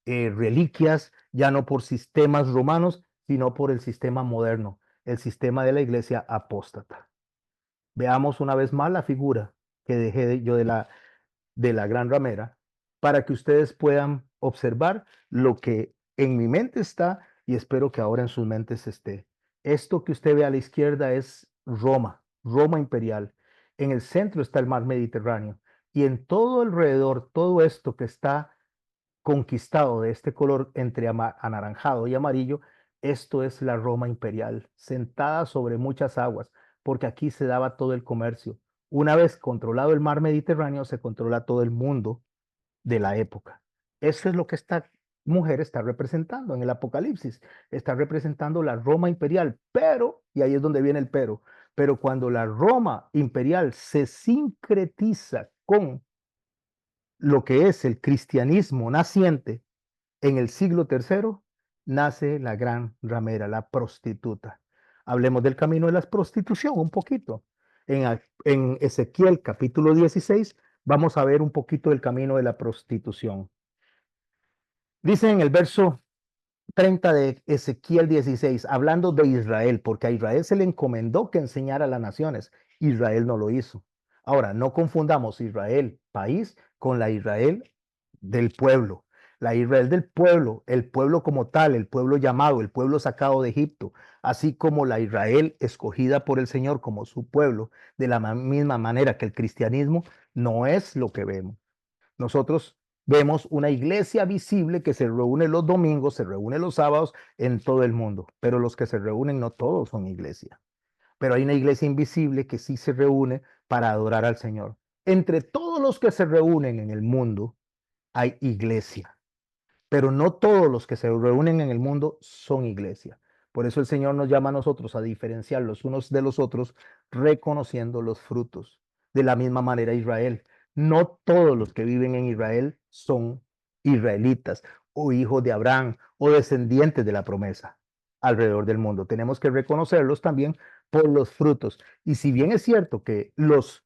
reliquias, ya no por sistemas romanos, sino por el sistema moderno, el sistema de la iglesia apóstata. Veamos una vez más la figura que yo de la gran ramera, para que ustedes puedan observar lo que en mi mente está, y espero que ahora en sus mentes esté. Esto que usted ve a la izquierda es Roma, Roma imperial. En el centro está el mar Mediterráneo, y en todo alrededor, todo esto que está conquistado de este color entre anaranjado y amarillo, esto es la Roma imperial, sentada sobre muchas aguas, porque aquí se daba todo el comercio. Una vez controlado el mar Mediterráneo, se controla todo el mundo de la época. Eso es lo que esta mujer está representando en el Apocalipsis. Está representando la Roma imperial, pero, y ahí es donde viene el pero cuando la Roma imperial se sincretiza con lo que es el cristianismo naciente en el siglo III, nace la gran ramera, la prostituta. Hablemos del camino de la prostitución un poquito. En Ezequiel capítulo 16 vamos a ver un poquito del camino de la prostitución. Dice en el verso 30 de Ezequiel 16, hablando de Israel, porque a Israel se le encomendó que enseñara a las naciones. Israel no lo hizo. Ahora, no confundamos Israel, país, con la Israel del pueblo. la Israel del pueblo, el pueblo como tal, el pueblo llamado, el pueblo sacado de Egipto, así como la Israel escogida por el Señor como su pueblo, de la misma manera que el cristianismo no es lo que vemos. Nosotros vemos una iglesia visible que se reúne los domingos, se reúne los sábados en todo el mundo, pero los que se reúnen no todos son iglesia. Pero hay una iglesia invisible que sí se reúne para adorar al Señor. Entre todos los que se reúnen en el mundo hay iglesia, pero no todos los que se reúnen en el mundo son iglesia. Por eso el Señor nos llama a nosotros a diferenciar los unos de los otros, reconociendo los frutos. De la misma manera Israel. No todos los que viven en Israel son israelitas o hijos de Abraham o descendientes de la promesa alrededor del mundo. Tenemos que reconocerlos también por los frutos. Y si bien es cierto que los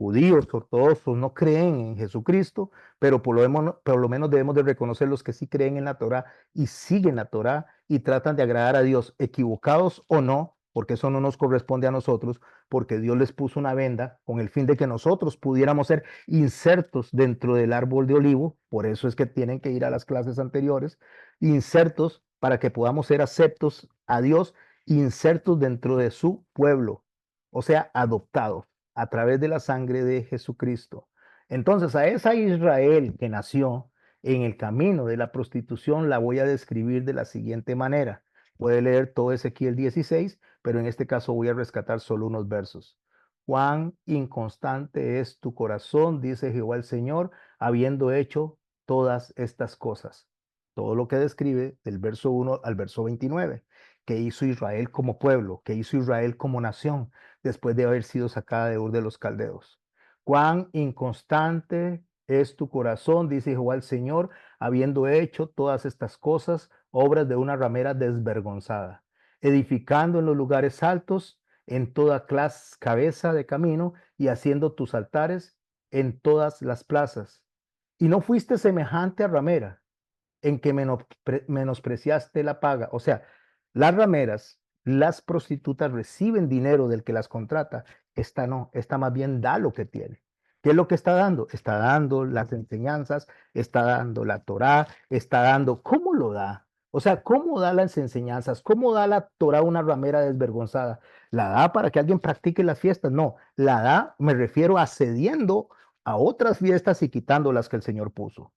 judíos ortodoxos no creen en Jesucristo, pero por lo menos debemos de reconocer los que sí creen en la Torá y siguen la Torá y tratan de agradar a Dios, equivocados o no, porque eso no nos corresponde a nosotros, porque Dios les puso una venda con el fin de que nosotros pudiéramos ser insertos dentro del árbol de olivo, por eso es que tienen que ir a las clases anteriores, insertos para que podamos ser aceptos a Dios, insertos dentro de su pueblo, o sea, adoptados a través de la sangre de Jesucristo. Entonces, a esa Israel que nació en el camino de la prostitución la voy a describir de la siguiente manera. Puede leer todo Ezequiel 16, pero en este caso voy a rescatar solo unos versos. Cuán inconstante es tu corazón, dice Jehová el Señor, habiendo hecho todas estas cosas. Todo lo que describe del verso 1 al verso 29, que hizo Israel como pueblo, que hizo Israel como nación, después de haber sido sacada de Ur de los Caldeos. Cuán inconstante es tu corazón, dice Jehová el Señor, habiendo hecho todas estas cosas, obras de una ramera desvergonzada, edificando en los lugares altos, en toda clase, cabeza de camino, y haciendo tus altares en todas las plazas. Y no fuiste semejante a ramera, en que menospreciaste la paga. O sea, las rameras, las prostitutas reciben dinero del que las contrata. Esta no, esta más bien da lo que tiene. ¿Qué es lo que está dando? Está dando las enseñanzas, está dando la Torá, está dando, ¿cómo lo da? O sea, ¿cómo da las enseñanzas? ¿Cómo da la Torá a una ramera desvergonzada? ¿La da para que alguien practique las fiestas? No, la da, me refiero a cediendo a otras fiestas y quitando las que el Señor puso,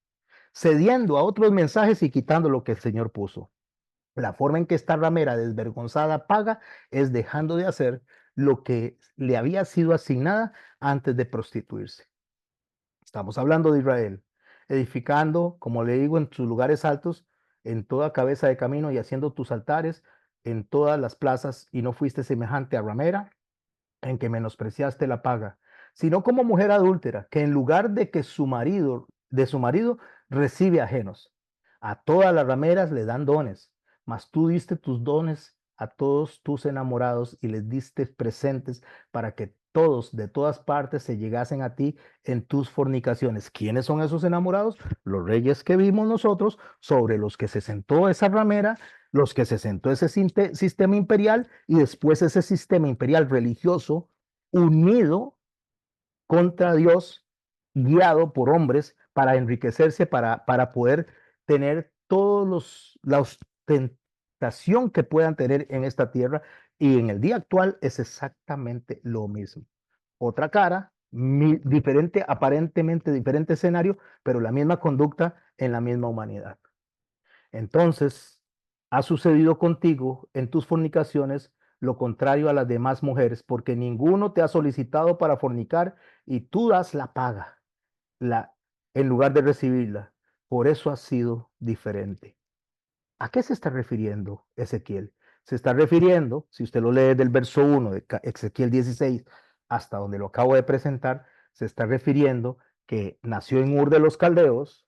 cediendo a otros mensajes y quitando lo que el Señor puso. La forma en que esta ramera desvergonzada paga es dejando de hacer lo que le había sido asignada antes de prostituirse. Estamos hablando de Israel, edificando, como le digo, en sus lugares altos, en toda cabeza de camino y haciendo tus altares en todas las plazas, y no fuiste semejante a ramera en que menospreciaste la paga, sino como mujer adúltera, que en lugar de que de su marido, recibe ajenos. A todas las rameras le dan dones, mas tú diste tus dones a todos tus enamorados y les diste presentes para que todos de todas partes se llegasen a ti en tus fornicaciones. ¿Quiénes son esos enamorados? Los reyes que vimos nosotros, sobre los que se sentó esa ramera, los que se sentó ese sistema imperial y después ese sistema imperial religioso unido contra Dios, guiado por hombres para enriquecerse, para poder tener todos la ostentación que puedan tener en esta tierra. Y en el día actual es exactamente lo mismo. Otra cara, diferente, aparentemente diferente escenario, pero la misma conducta en la misma humanidad. Entonces, ha sucedido contigo en tus fornicaciones lo contrario a las demás mujeres, porque ninguno te ha solicitado para fornicar y tú das la paga la, en lugar de recibirla. Por eso has sido diferente. ¿A qué se está refiriendo Ezequiel? Se está refiriendo, si usted lo lee del verso 1 de Ezequiel 16 hasta donde lo acabo de presentar, se está refiriendo que nació en Ur de los Caldeos,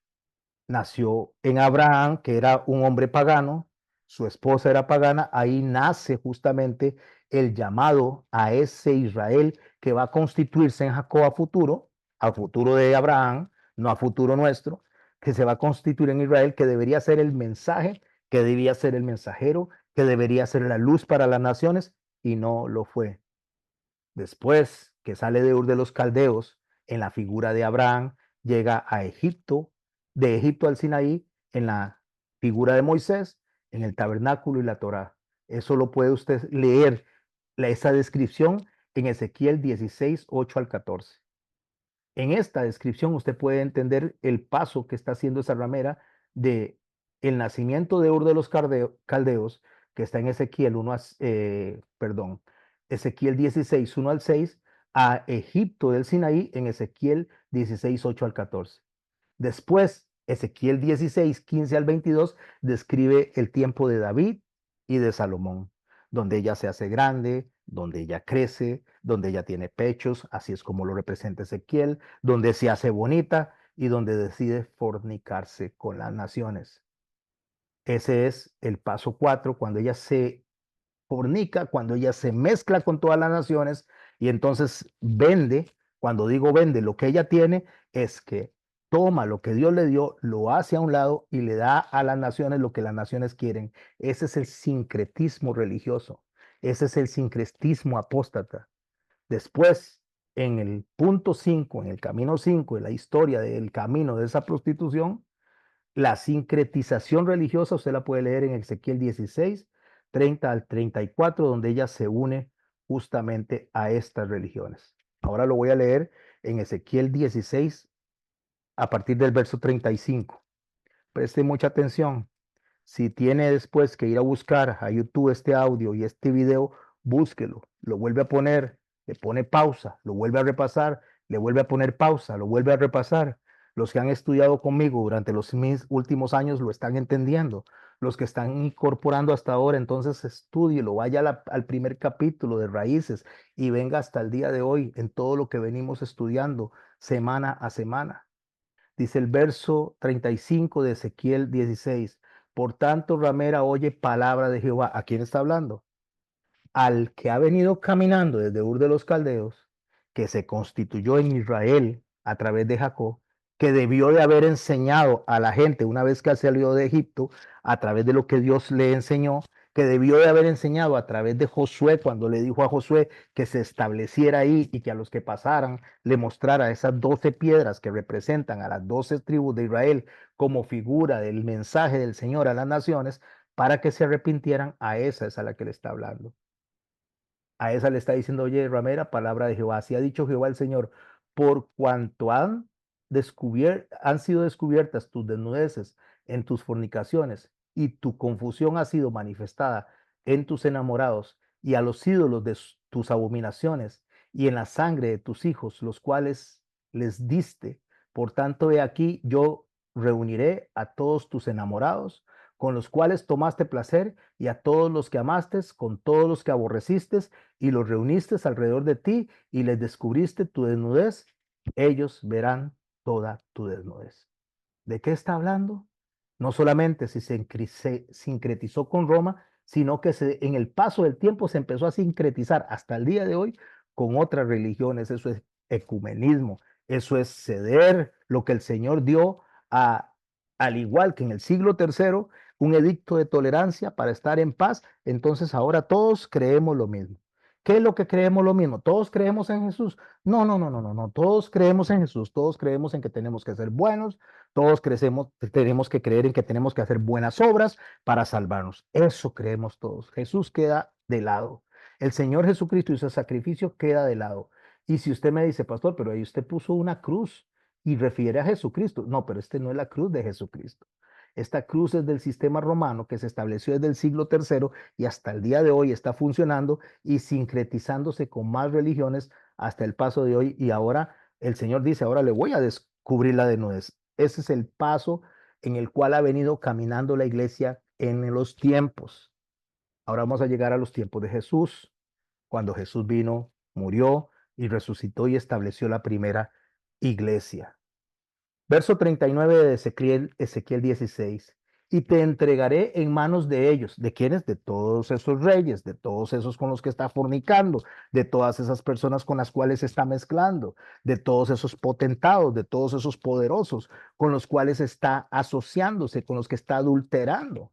nació en Abraham, que era un hombre pagano, su esposa era pagana, ahí nace justamente el llamado a ese Israel que va a constituirse en Jacob a futuro de Abraham, no a futuro nuestro, que se va a constituir en Israel, que debería ser el mensaje, que debía ser el mensajero, que debería ser la luz para las naciones, y no lo fue. Después que sale de Ur de los Caldeos, en la figura de Abraham, llega a Egipto, de Egipto al Sinaí, en la figura de Moisés, en el tabernáculo y la Torá. Eso lo puede usted leer, esa descripción en Ezequiel 16, 8 al 14. En esta descripción usted puede entender el paso que está haciendo esa ramera de el nacimiento de Ur de los Caldeos, que está en Ezequiel 1 perdón, Ezequiel 16, 1 al 6, a Egipto del Sinaí en Ezequiel 16, 8 al 14. Después, Ezequiel 16, 15 al 22 describe el tiempo de David y de Salomón, donde ella se hace grande, donde ella crece, donde ella tiene pechos, así es como lo representa Ezequiel, donde se hace bonita y donde decide fornicarse con las naciones. Ese es el paso 4, cuando ella se fornica, cuando ella se mezcla con todas las naciones y entonces vende. Cuando digo vende, lo que ella tiene es que toma lo que Dios le dio, lo hace a un lado y le da a las naciones lo que las naciones quieren. Ese es el sincretismo religioso. Ese es el sincretismo apóstata. Después, en el punto 5, en el camino 5, en la historia del camino de esa prostitución, la sincretización religiosa usted la puede leer en Ezequiel 16, 30 al 34, donde ella se une justamente a estas religiones. Ahora lo voy a leer en Ezequiel 16 a partir del verso 35. Preste mucha atención. Si tiene después que ir a buscar a YouTube este audio y este video, búsquelo, lo vuelve a poner, le pone pausa, lo vuelve a repasar, le vuelve a poner pausa, lo vuelve a repasar. Los que han estudiado conmigo durante los últimos años lo están entendiendo. Los que están incorporando hasta ahora, entonces estúdielo, vaya al primer capítulo de Raíces y venga hasta el día de hoy en todo lo que venimos estudiando semana a semana. Dice el verso 35 de Ezequiel 16. Por tanto, ramera, oye palabra de Jehová. ¿A quién está hablando? Al que ha venido caminando desde Ur de los Caldeos, que se constituyó en Israel a través de Jacob, que debió de haber enseñado a la gente una vez que salió de Egipto, a través de lo que Dios le enseñó, que debió de haber enseñado a través de Josué, cuando le dijo a Josué que se estableciera ahí y que a los que pasaran le mostrara esas 12 piedras que representan a las 12 tribus de Israel como figura del mensaje del Señor a las naciones, para que se arrepintieran. A esa es a la que le está hablando. A esa le está diciendo, oye, ramera, palabra de Jehová. Así ha dicho Jehová el Señor, por cuanto han sido descubiertas tus desnudeces en tus fornicaciones y tu confusión ha sido manifestada en tus enamorados y a los ídolos de tus abominaciones y en la sangre de tus hijos, los cuales les diste. Por tanto, he aquí, yo reuniré a todos tus enamorados con los cuales tomaste placer y a todos los que amaste, con todos los que aborreciste y los reuniste alrededor de ti y les descubriste tu desnudez, ellos verán toda tu desnudez. ¿De qué está hablando? No solamente si se sincretizó con Roma, sino que en el paso del tiempo se empezó a sincretizar hasta el día de hoy con otras religiones. Eso es ecumenismo, eso es ceder lo que el Señor dio a, al igual que en el siglo tercero, un edicto de tolerancia para estar en paz. Entonces ahora todos creemos lo mismo. ¿Qué es lo que creemos lo mismo? ¿Todos creemos en Jesús? No, no, no, no, no, no. Todos creemos en Jesús. Todos creemos en que tenemos que ser buenos. Todos tenemos que creer en que tenemos que hacer buenas obras para salvarnos. Eso creemos todos. Jesús queda de lado. El Señor Jesucristo y su sacrificio queda de lado. Y si usted me dice, pastor, pero ahí usted puso una cruz y refiere a Jesucristo. No, pero este no es la cruz de Jesucristo. Esta cruz es del sistema romano que se estableció desde el siglo tercero y hasta el día de hoy está funcionando y sincretizándose con más religiones hasta el paso de hoy. Y ahora el Señor dice, ahora le voy a descubrir la desnudez. Ese es el paso en el cual ha venido caminando la iglesia en los tiempos. Ahora vamos a llegar a los tiempos de Jesús, cuando Jesús vino, murió y resucitó y estableció la primera iglesia. Verso 39 de Ezequiel 16. Y te entregaré en manos de ellos. ¿De quiénes? De todos esos reyes, de todos esos con los que está fornicando, de todas esas personas con las cuales se está mezclando, de todos esos potentados, de todos esos poderosos con los cuales está asociándose, con los que está adulterando.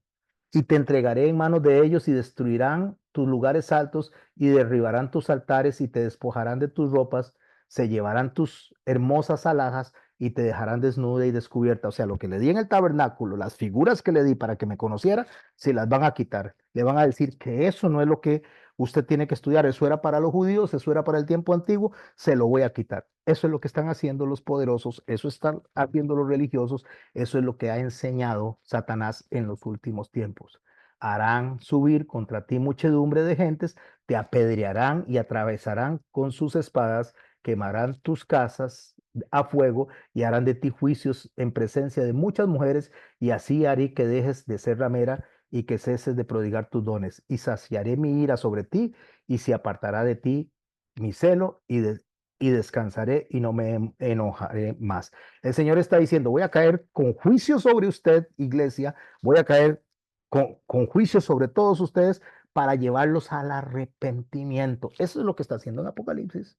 Y te entregaré en manos de ellos y destruirán tus lugares altos y derribarán tus altares y te despojarán de tus ropas, se llevarán tus hermosas alhajas y te dejarán desnuda y descubierta. O sea, lo que le di en el tabernáculo, las figuras que le di para que me conociera, se las van a quitar. Le van a decir que eso no es lo que usted tiene que estudiar. Eso era para los judíos, eso era para el tiempo antiguo, se lo voy a quitar. Eso es lo que están haciendo los poderosos, eso están haciendo los religiosos, eso es lo que ha enseñado Satanás en los últimos tiempos. Harán subir contra ti muchedumbre de gentes, te apedrearán y atravesarán con sus espadas, quemarán tus casas a fuego y harán de ti juicios en presencia de muchas mujeres, y así haré que dejes de ser ramera y que ceses de prodigar tus dones, y saciaré mi ira sobre ti, y se apartará de ti mi celo, y descansaré y no me enojaré más. El Señor está diciendo, voy a caer con juicio sobre usted, iglesia, voy a caer con juicio sobre todos ustedes para llevarlos al arrepentimiento. Eso es lo que está haciendo en Apocalipsis.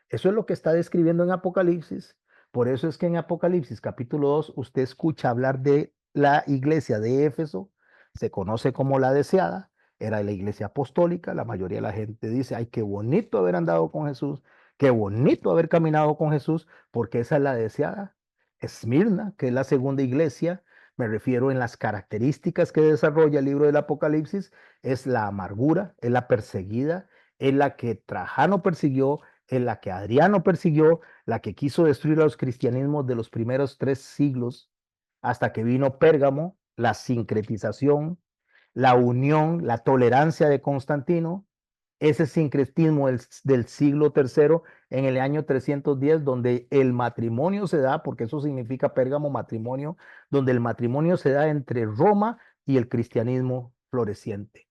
Eso es lo que está describiendo en Apocalipsis. Por eso es que en Apocalipsis capítulo 2 usted escucha hablar de la iglesia de Éfeso, se conoce como la deseada, era la iglesia apostólica, la mayoría de la gente dice, ay, qué bonito haber andado con Jesús, qué bonito haber caminado con Jesús, porque esa es la deseada. Esmirna, que es la segunda iglesia, me refiero en las características que desarrolla el libro del Apocalipsis, es la amargura, es la perseguida, es la que Trajano persiguió, en la que Adriano persiguió, la que quiso destruir a los cristianismos de los primeros 3 siglos, hasta que vino Pérgamo, la sincretización, la unión, la tolerancia de Constantino, ese sincretismo del siglo tercero en el año 310, donde el matrimonio se da, porque eso significa Pérgamo matrimonio, donde el matrimonio se da entre Roma y el cristianismo floreciente.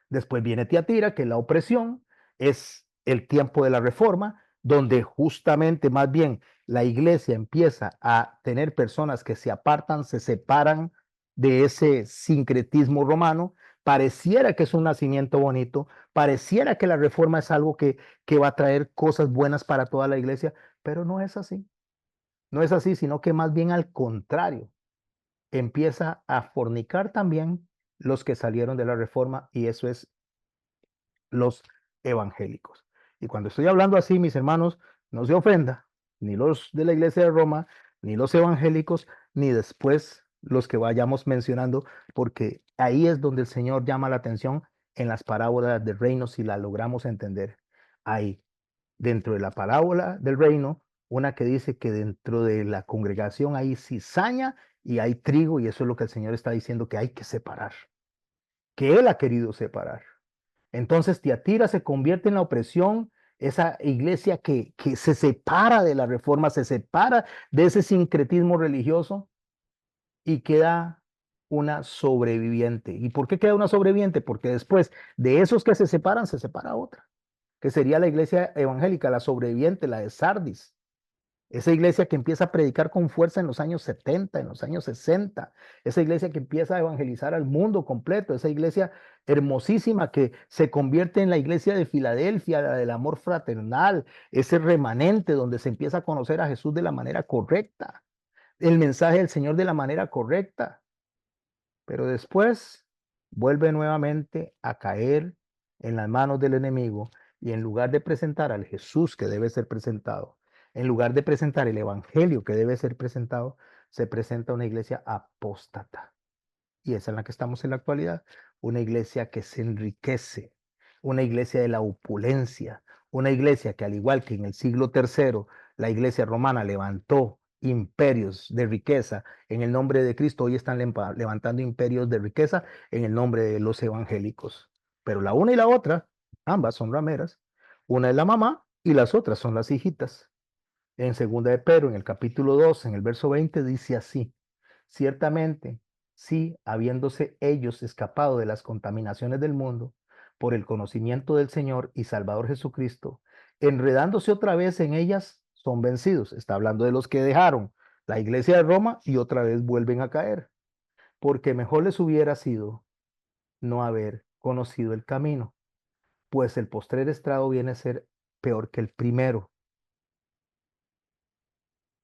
Después viene Tiatira, que es la opresión, es el tiempo de la reforma, donde justamente más bien la iglesia empieza a tener personas que se apartan, se separan de ese sincretismo romano. Pareciera que es un nacimiento bonito, pareciera que la reforma es algo que va a traer cosas buenas para toda la iglesia, pero no es así. No es así, sino que más bien al contrario, empieza a fornicar también los que salieron de la reforma, y eso es los evangélicos. Y cuando estoy hablando así, mis hermanos, no se ofenda, ni los de la iglesia de Roma, ni los evangélicos, ni después los que vayamos mencionando, porque ahí es donde el Señor llama la atención en las parábolas del reino, si la logramos entender. Hay dentro de la parábola del reino una que dice que dentro de la congregación hay cizaña y hay trigo, y eso es lo que el Señor está diciendo que hay que separar, que Él ha querido separar. Entonces Tiatira se convierte en la opresión, esa iglesia que se separa de la reforma, se separa de ese sincretismo religioso y queda una sobreviviente. ¿Y por qué queda una sobreviviente? Porque después de esos que se separa otra, que sería la iglesia evangélica, la sobreviviente, la de Sardis. Esa iglesia que empieza a predicar con fuerza en los años 70, en los años 60, esa iglesia que empieza a evangelizar al mundo completo, esa iglesia hermosísima que se convierte en la iglesia de Filadelfia, la del amor fraternal, ese remanente donde se empieza a conocer a Jesús de la manera correcta, el mensaje del Señor de la manera correcta, pero después vuelve nuevamente a caer en las manos del enemigo, y en lugar de presentar al Jesús que debe ser presentado, en lugar de presentar el evangelio que debe ser presentado, se presenta una iglesia apóstata. Y esa es la que estamos en la actualidad, una iglesia que se enriquece, una iglesia de la opulencia, una iglesia que al igual que en el siglo tercero la iglesia romana levantó imperios de riqueza en el nombre de Cristo, hoy están levantando imperios de riqueza en el nombre de los evangélicos. Pero la una y la otra, ambas son rameras, una es la mamá y las otras son las hijitas. En segunda de Pedro, en el capítulo 2, en el verso 20, dice así: ciertamente, sí, habiéndose ellos escapado de las contaminaciones del mundo por el conocimiento del Señor y Salvador Jesucristo, enredándose otra vez en ellas, son vencidos. Está hablando de los que dejaron la iglesia de Roma y otra vez vuelven a caer, porque mejor les hubiera sido no haber conocido el camino, pues el postrer estrado viene a ser peor que el primero,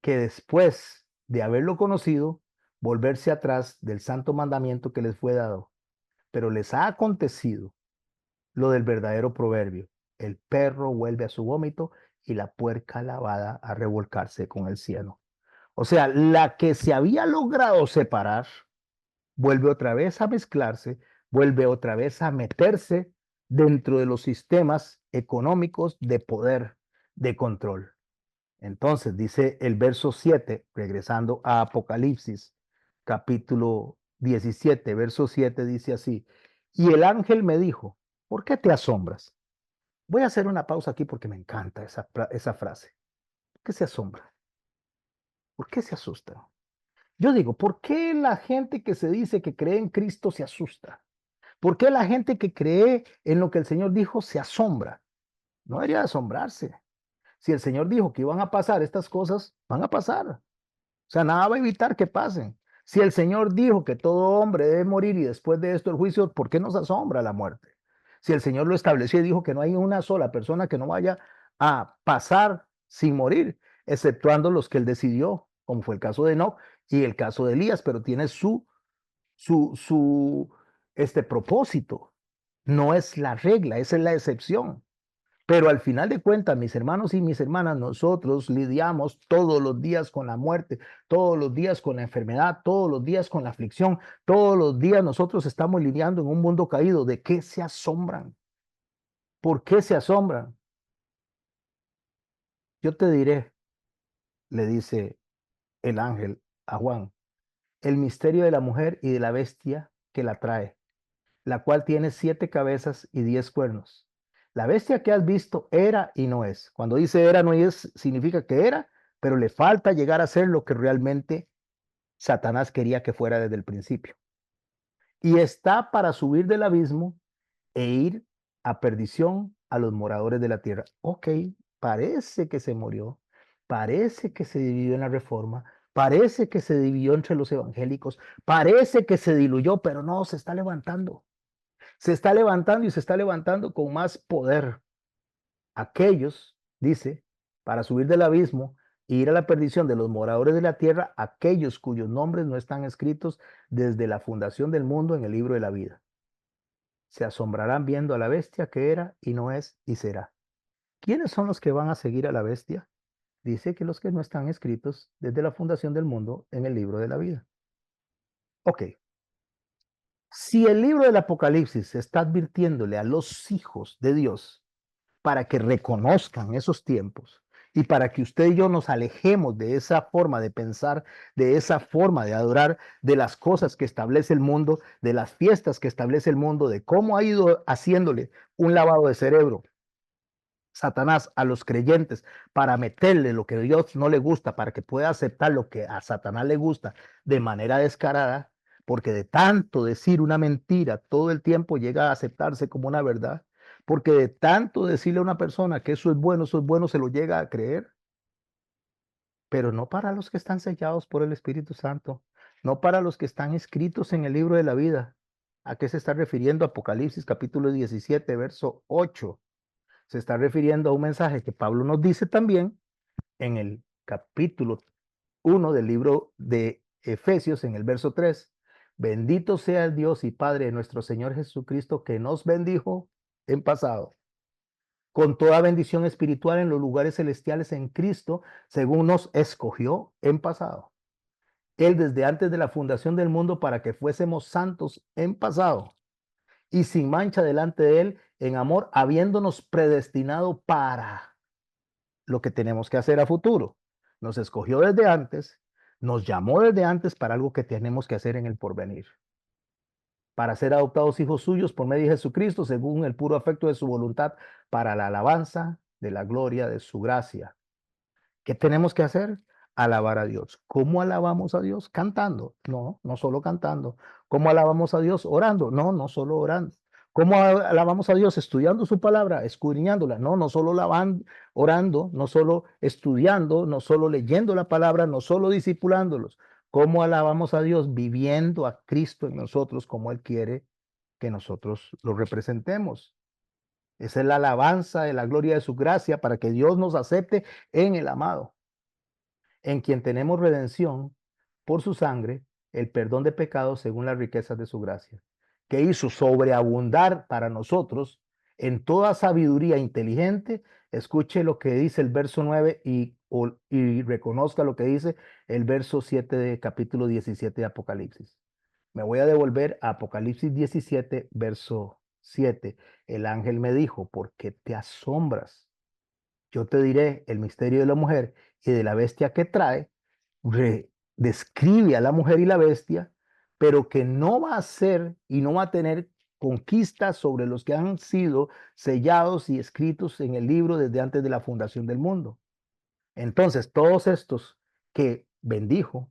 que después de haberlo conocido, volverse atrás del santo mandamiento que les fue dado. Pero les ha acontecido lo del verdadero proverbio: el perro vuelve a su vómito y la puerca lavada a revolcarse con el cieno. O sea, la que se había logrado separar vuelve otra vez a mezclarse, vuelve otra vez a meterse dentro de los sistemas económicos de poder, de control. Entonces, dice el verso 7, regresando a Apocalipsis, capítulo 17, verso 7, dice así, y el ángel me dijo, ¿por qué te asombras? Voy a hacer una pausa aquí porque me encanta esa frase. ¿Por qué se asombra? ¿Por qué se asusta? Yo digo, ¿por qué la gente que se dice que cree en Cristo se asusta? ¿Por qué la gente que cree en lo que el Señor dijo se asombra? No debería asombrarse. Si el Señor dijo que iban a pasar estas cosas, van a pasar. O sea, nada va a evitar que pasen. Si el Señor dijo que todo hombre debe morir y después de esto el juicio, ¿por qué nos asombra la muerte? Si el Señor lo estableció y dijo que no hay una sola persona que no vaya a pasar sin morir, exceptuando los que él decidió, como fue el caso de Enoch y el caso de Elías, pero tiene su propósito. No es la regla, esa es la excepción. Pero al final de cuentas, mis hermanos y mis hermanas, nosotros lidiamos todos los días con la muerte, todos los días con la enfermedad, todos los días con la aflicción, todos los días nosotros estamos lidiando en un mundo caído. ¿De qué se asombran? ¿Por qué se asombran? Yo te diré, le dice el ángel a Juan, el misterio de la mujer y de la bestia que la trae, la cual tiene 7 cabezas y 10 cuernos. La bestia que has visto era y no es. Cuando dice era, no es, significa que era, pero le falta llegar a ser lo que realmente Satanás quería que fuera desde el principio. Y está para subir del abismo e ir a perdición a los moradores de la tierra. Ok, parece que se murió, parece que se dividió en la reforma, parece que se dividió entre los evangélicos, parece que se diluyó, pero no, se está levantando. Se está levantando y se está levantando con más poder. Aquellos, dice, para subir del abismo e ir a la perdición de los moradores de la tierra, aquellos cuyos nombres no están escritos desde la fundación del mundo en el libro de la vida. Se asombrarán viendo a la bestia que era y no es y será. ¿Quiénes son los que van a seguir a la bestia? Dice que los que no están escritos desde la fundación del mundo en el libro de la vida. Ok, si el libro del Apocalipsis está advirtiéndole a los hijos de Dios para que reconozcan esos tiempos y para que usted y yo nos alejemos de esa forma de pensar, de esa forma de adorar, de las cosas que establece el mundo, de las fiestas que establece el mundo, de cómo ha ido haciéndole un lavado de cerebro Satanás a los creyentes para meterle lo que a Dios no le gusta, para que pueda aceptar lo que a Satanás le gusta de manera descarada, porque de tanto decir una mentira todo el tiempo llega a aceptarse como una verdad, porque de tanto decirle a una persona que eso es bueno, se lo llega a creer, pero no para los que están sellados por el Espíritu Santo, no para los que están escritos en el libro de la vida. ¿A qué se está refiriendo Apocalipsis capítulo 17, verso 8? Se está refiriendo a un mensaje que Pablo nos dice también en el capítulo 1 del libro de Efesios, en el verso 3. Bendito sea el Dios y Padre de nuestro Señor Jesucristo, que nos bendijo en pasado, con toda bendición espiritual en los lugares celestiales en Cristo, según nos escogió en pasado. Él desde antes de la fundación del mundo para que fuésemos santos en pasado y sin mancha delante de Él en amor, habiéndonos predestinado para lo que tenemos que hacer a futuro. Nos escogió desde antes, nos llamó desde antes para algo que tenemos que hacer en el porvenir, para ser adoptados hijos suyos por medio de Jesucristo, según el puro afecto de su voluntad, para la alabanza de la gloria de su gracia. ¿Qué tenemos que hacer? Alabar a Dios. ¿Cómo alabamos a Dios? Cantando. No, no solo cantando. ¿Cómo alabamos a Dios? Orando. No, no solo orando. ¿Cómo alabamos a Dios? Estudiando su palabra, escudriñándola. No, no solo orando, no solo estudiando, no solo leyendo la palabra, no solo discipulándolos. ¿Cómo alabamos a Dios? Viviendo a Cristo en nosotros como Él quiere que nosotros lo representemos. Esa es la alabanza de la gloria de su gracia para que Dios nos acepte en el amado, en quien tenemos redención por su sangre, el perdón de pecados según las riquezas de su gracia, que hizo sobreabundar para nosotros en toda sabiduría inteligente Escuche lo que dice el verso 9 y reconozca lo que dice el verso 7 de capítulo 17 de Apocalipsis. Me voy a devolver a Apocalipsis 17, verso 7. El ángel me dijo, ¿por qué te asombras? Yo te diré el misterio de la mujer y de la bestia que trae. Describe a la mujer y la bestia, pero que no va a ser y no va a tener conquistas sobre los que han sido sellados y escritos en el libro desde antes de la fundación del mundo. Entonces, todos estos que bendijo,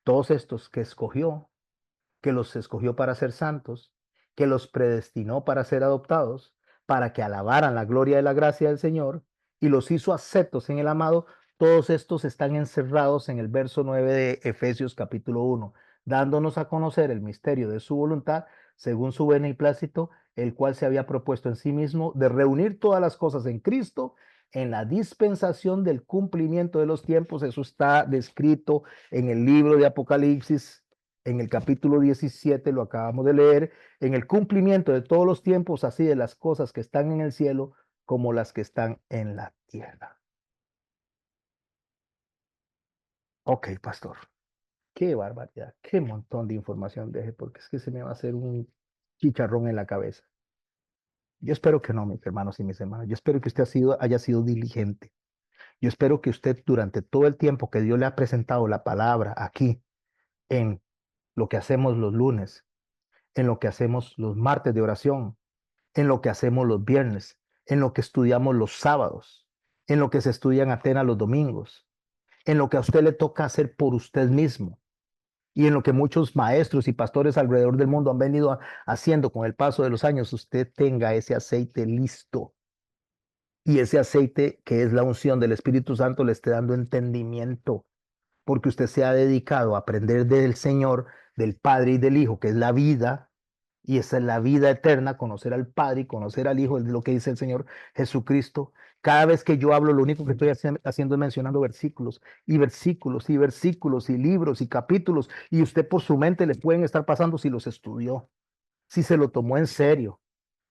todos estos que escogió, que los escogió para ser santos, que los predestinó para ser adoptados, para que alabaran la gloria de la gracia del Señor y los hizo aceptos en el amado, todos estos están encerrados en el verso 9 de Efesios capítulo 1, dándonos a conocer el misterio de su voluntad, según su beneplácito, el cual se había propuesto en sí mismo de reunir todas las cosas en Cristo en la dispensación del cumplimiento de los tiempos. Eso está descrito en el libro de Apocalipsis en el capítulo 17, lo acabamos de leer, en el cumplimiento de todos los tiempos, así de las cosas que están en el cielo como las que están en la tierra. Ok, pastor, qué barbaridad, qué montón de información deje, porque es que se me va a hacer un chicharrón en la cabeza. Yo espero que no, mis hermanos y mis hermanas. Yo espero que usted haya sido diligente. Yo espero que usted durante todo el tiempo que Dios le ha presentado la palabra aquí, en lo que hacemos los lunes, en lo que hacemos los martes de oración, en lo que hacemos los viernes, en lo que estudiamos los sábados, en lo que se estudia en Atenas los domingos, en lo que a usted le toca hacer por usted mismo y en lo que muchos maestros y pastores alrededor del mundo han venido haciendo con el paso de los años, usted tenga ese aceite listo y ese aceite que es la unción del Espíritu Santo le esté dando entendimiento, porque usted se ha dedicado a aprender del Señor, del Padre y del Hijo, que es la vida, y esa es la vida eterna, conocer al Padre y conocer al Hijo, es lo que dice el Señor Jesucristo. Cada vez que yo hablo, lo único que estoy haciendo es mencionando versículos y versículos y versículos y libros y capítulos, y usted por su mente le pueden estar pasando si los estudió, si se lo tomó en serio,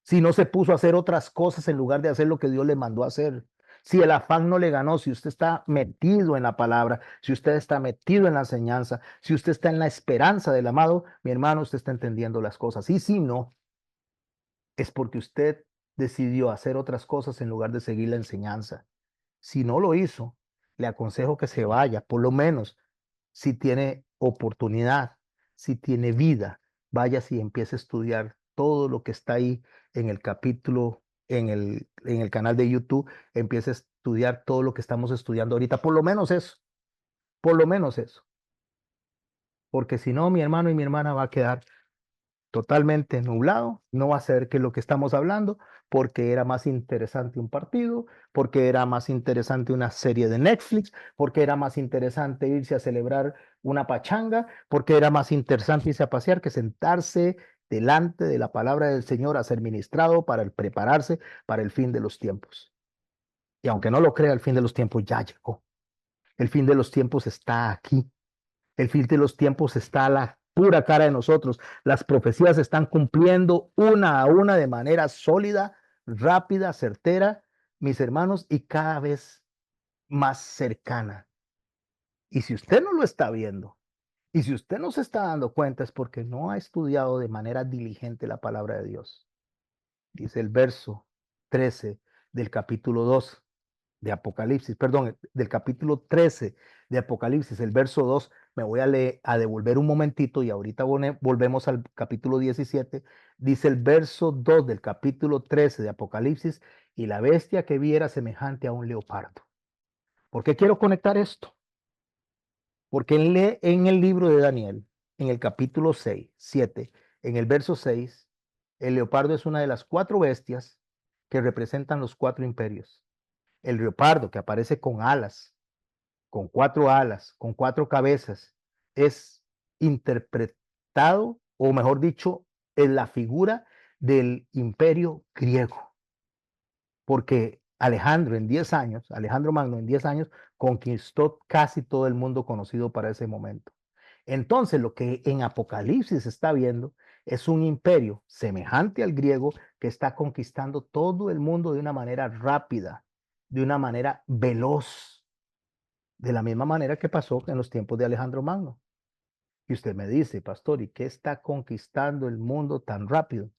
si no se puso a hacer otras cosas en lugar de hacer lo que Dios le mandó a hacer. Si el afán no le ganó, si usted está metido en la palabra, si usted está metido en la enseñanza, si usted está en la esperanza del amado, mi hermano, usted está entendiendo las cosas. Y si no, es porque usted decidió hacer otras cosas en lugar de seguir la enseñanza. Si no lo hizo, le aconsejo que se vaya, por lo menos si tiene oportunidad, si tiene vida, vaya si empiece a estudiar todo lo que está ahí en el capítulo, en el canal de YouTube, empiece a estudiar todo lo que estamos estudiando ahorita, por lo menos eso, porque si no, mi hermano y mi hermana va a quedar totalmente nublado, no va a ser que lo que estamos hablando, porque era más interesante un partido, porque era más interesante una serie de Netflix, porque era más interesante irse a celebrar una pachanga, porque era más interesante irse a pasear que sentarse delante de la palabra del Señor a ser ministrado para el prepararse para el fin de los tiempos. Y aunque no lo crea, el fin de los tiempos ya llegó. El fin de los tiempos está aquí. El fin de los tiempos está a la pura cara de nosotros. Las profecías se están cumpliendo una a una de manera sólida, rápida, certera, mis hermanos, y cada vez más cercana. Y si usted no lo está viendo, y si usted no se está dando cuenta, es porque no ha estudiado de manera diligente la palabra de Dios. Dice el verso 13 del capítulo 2 de Apocalipsis, perdón, del capítulo 13 de Apocalipsis, el verso 2, me voy a devolver un momentito y ahorita volvemos al capítulo 17, dice el verso 2 del capítulo 13 de Apocalipsis, y la bestia que vi era semejante a un leopardo. ¿Por qué quiero conectar esto? Porque en el libro de Daniel, en el capítulo 6, 7, en el verso 6, el leopardo es una de las cuatro bestias que representan los cuatro imperios. El leopardo que aparece con cuatro alas, con cuatro cabezas, es interpretado, o mejor dicho, en la figura del imperio griego, porque Alejandro Magno en 10 años conquistó casi todo el mundo conocido para ese momento. Entonces, lo que en Apocalipsis se está viendo es un imperio semejante al griego que está conquistando todo el mundo de una manera rápida. de una manera veloz, de la misma manera que pasó en los tiempos de Alejandro Magno. Y usted me dice, pastor, ¿y qué está conquistando el mundo tan rápido?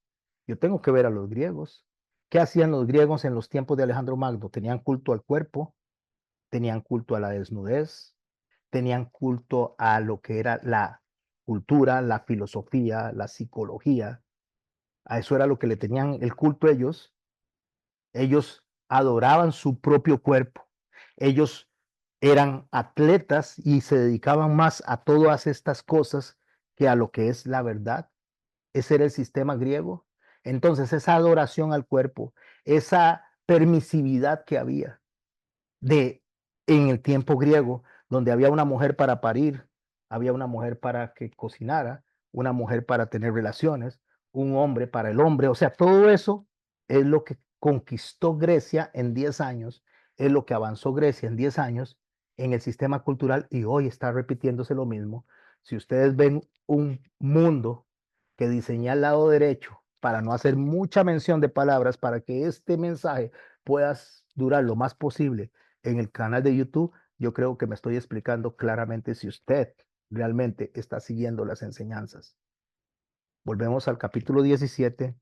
Yo tengo que ver a los griegos. ¿Qué hacían los griegos en los tiempos de Alejandro Magno? Tenían culto al cuerpo, tenían culto a la desnudez, tenían culto a lo que era la cultura, la filosofía, la psicología. A eso era lo que le tenían el culto ellos. Ellos adoraban su propio cuerpo. Ellos eran atletas y se dedicaban más a todas estas cosas que a lo que es la verdad. Ese era el sistema griego. Entonces, esa adoración al cuerpo, esa permisividad que había de en el tiempo griego, donde había una mujer para parir, había una mujer para que cocinara, una mujer para tener relaciones, un hombre para el hombre, o sea, todo eso es lo que conquistó Grecia en 10 años, es lo que avanzó Grecia en 10 años en el sistema cultural y hoy está repitiéndose lo mismo. Si ustedes ven un mundo que diseñé al lado derecho para no hacer mucha mención de palabras, para que este mensaje pueda durar lo más posible en el canal de YouTube, yo creo que me estoy explicando claramente si usted realmente está siguiendo las enseñanzas. Volvemos al capítulo 17,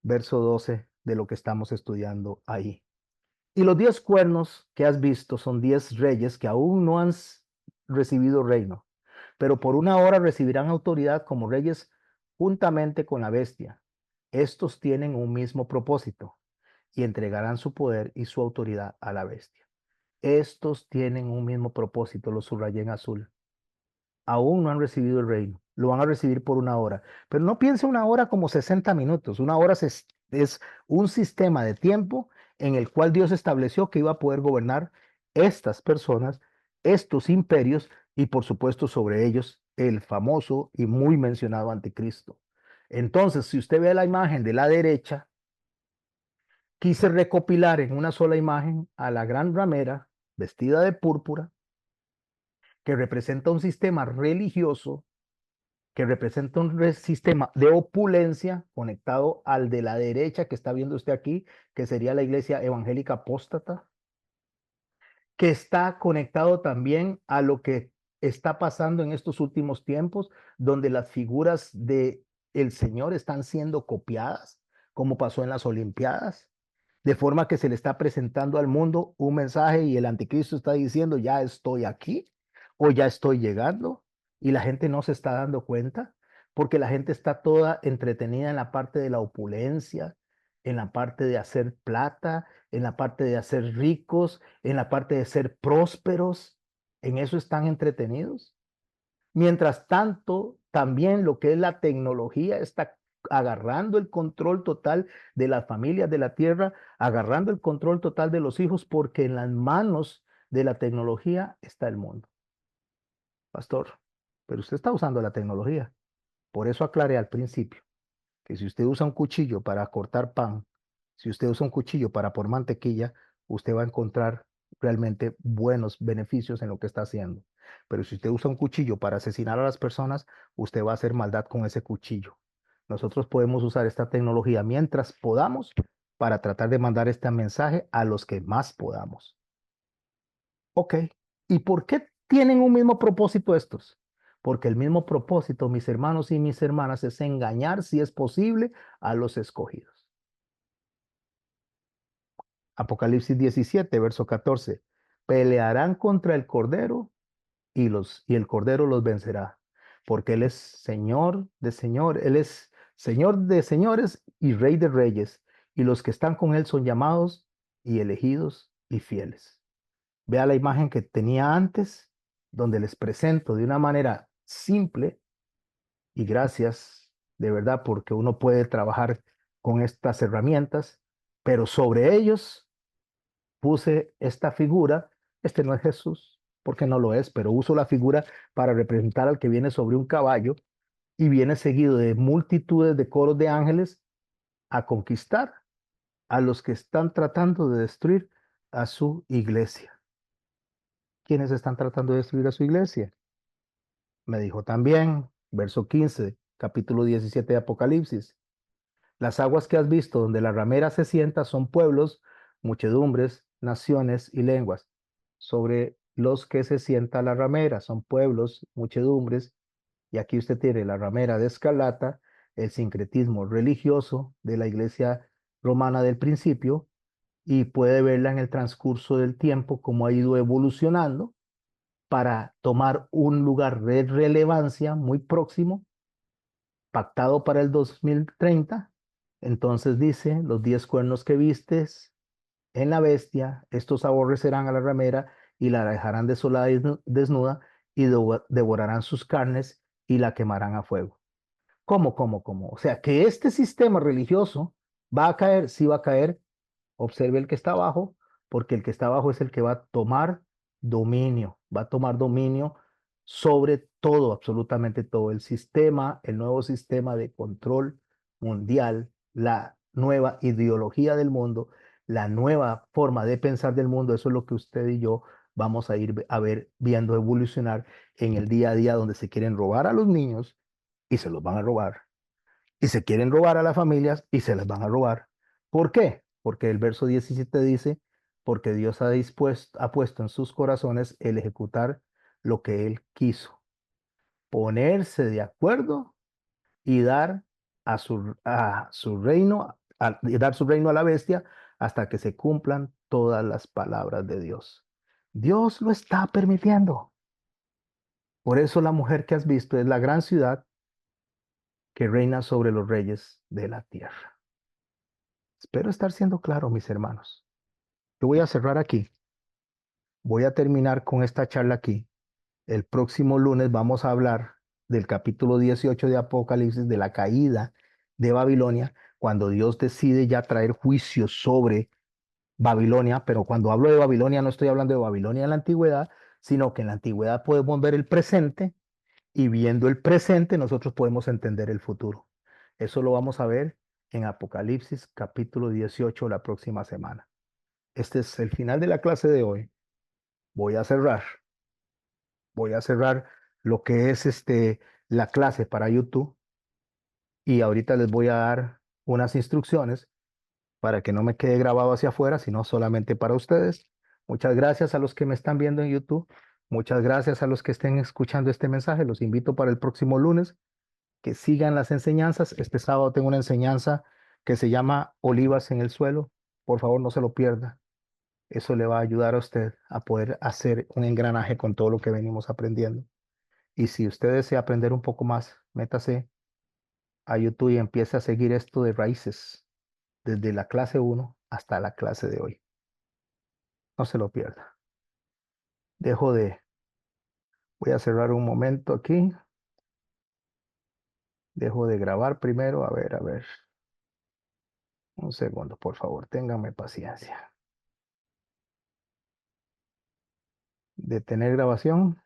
verso 12 de lo que estamos estudiando ahí. Y los 10 cuernos que has visto son 10 reyes que aún no han recibido reino, pero por una hora recibirán autoridad como reyes juntamente con la bestia. Estos tienen un mismo propósito y entregarán su poder y su autoridad a la bestia. Estos tienen un mismo propósito, lo subrayé en azul. Aún no han recibido el reino, lo van a recibir por una hora. Pero no piense una hora como 60 minutos, una hora es un sistema de tiempo en el cual Dios estableció que iba a poder gobernar estas personas, estos imperios y por supuesto sobre ellos el famoso y muy mencionado anticristo. Entonces, si usted ve la imagen de la derecha, quise recopilar en una sola imagen a la gran ramera vestida de púrpura, que representa un sistema religioso, que representa un sistema de opulencia conectado al de la derecha que está viendo usted aquí, que sería la iglesia evangélica apóstata, que está conectado también a lo que está pasando en estos últimos tiempos, donde las figuras de el Señor están siendo copiadas, como pasó en las Olimpiadas, de forma que se le está presentando al mundo un mensaje y el anticristo está diciendo, ya estoy aquí o ya estoy llegando y la gente no se está dando cuenta porque la gente está toda entretenida en la parte de la opulencia, en la parte de hacer plata, en la parte de hacer ricos, en la parte de ser prósperos. En eso están entretenidos. Mientras tanto, también lo que es la tecnología está agarrando el control total de las familias de la tierra, agarrando el control total de los hijos, porque en las manos de la tecnología está el mundo. Pastor, pero usted está usando la tecnología. Por eso aclaré al principio que si usted usa un cuchillo para cortar pan, si usted usa un cuchillo para por mantequilla, usted va a encontrar realmente buenos beneficios en lo que está haciendo. Pero si usted usa un cuchillo para asesinar a las personas, usted va a hacer maldad con ese cuchillo. Nosotros podemos usar esta tecnología mientras podamos para tratar de mandar este mensaje a los que más podamos. Ok. ¿Y por qué tienen un mismo propósito estos? Porque el mismo propósito, mis hermanos y mis hermanas, es engañar, si es posible, a los escogidos. Apocalipsis 17, verso 14. Pelearán contra el Cordero y el Cordero los vencerá, porque Él es Señor de señor, Él es Señor de señores y Rey de reyes, y los que están con Él son llamados y elegidos y fieles. Vea la imagen que tenía antes, donde les presento de una manera simple y gracias de verdad porque uno puede trabajar con estas herramientas, pero sobre ellos puse esta figura. Este no es Jesús, porque no lo es, pero uso la figura para representar al que viene sobre un caballo y viene seguido de multitudes de coros de ángeles a conquistar a los que están tratando de destruir a su iglesia. ¿Quiénes están tratando de destruir a su iglesia? Me dijo también, verso 15, capítulo 17 de Apocalipsis. Las aguas que has visto donde la ramera se sienta son pueblos, muchedumbres naciones y lenguas, sobre los que se sienta la ramera, son pueblos, muchedumbres, y aquí usted tiene la ramera de Escarlata, el sincretismo religioso de la iglesia romana del principio, y puede verla en el transcurso del tiempo cómo ha ido evolucionando para tomar un lugar de relevancia muy próximo, pactado para el 2030. Entonces dice, los 10 cuernos que vistes en la bestia, estos aborrecerán a la ramera y la dejarán desolada y desnuda y devorarán sus carnes y la quemarán a fuego. ¿Cómo? O sea, que este sistema religioso va a caer, sí va a caer. Observe el que está abajo, porque el que está abajo es el que va a tomar dominio sobre todo, absolutamente todo el sistema, el nuevo sistema de control mundial, la nueva ideología del mundo, la nueva forma de pensar del mundo. Eso es lo que usted y yo vamos a ir a ver viendo evolucionar en el día a día, donde se quieren robar a los niños y se los van a robar, y se quieren robar a las familias y se las van a robar. ¿Por qué? Porque el verso 17 dice, porque Dios ha puesto en sus corazones el ejecutar lo que Él quiso, ponerse de acuerdo y dar a su reino, y dar su reino a la bestia hasta que se cumplan todas las palabras de Dios. Dios lo está permitiendo. Por eso la mujer que has visto es la gran ciudad que reina sobre los reyes de la tierra. Espero estar siendo claro, mis hermanos. Yo voy a cerrar aquí. Voy a terminar con esta charla aquí. El próximo lunes vamos a hablar del capítulo 18 de Apocalipsis, de la caída de Babilonia, cuando Dios decide ya traer juicio sobre Babilonia. Pero cuando hablo de Babilonia, no estoy hablando de Babilonia en la antigüedad, sino que en la antigüedad podemos ver el presente, y viendo el presente nosotros podemos entender el futuro. Eso lo vamos a ver en Apocalipsis capítulo 18 la próxima semana. Este es el final de la clase de hoy. Voy a cerrar, voy a cerrar lo que es la clase para YouTube, y ahorita les voy a dar unas instrucciones para que no me quede grabado hacia afuera, sino solamente para ustedes. Muchas gracias a los que me están viendo en YouTube. Muchas gracias a los que estén escuchando este mensaje. Los invito para el próximo lunes que sigan las enseñanzas. Este sábado tengo una enseñanza que se llama Olivas en el suelo. Por favor, no se lo pierda. Eso le va a ayudar a usted a poder hacer un engranaje con todo lo que venimos aprendiendo. Y si usted desea aprender un poco más, métase a YouTube y empiece a seguir esto de raíces, desde la clase 1 hasta la clase de hoy. No se lo pierda. Dejo de, voy a cerrar un momento aquí. Dejo de grabar primero. A ver. Un segundo, por favor, ténganme paciencia. Detener grabación.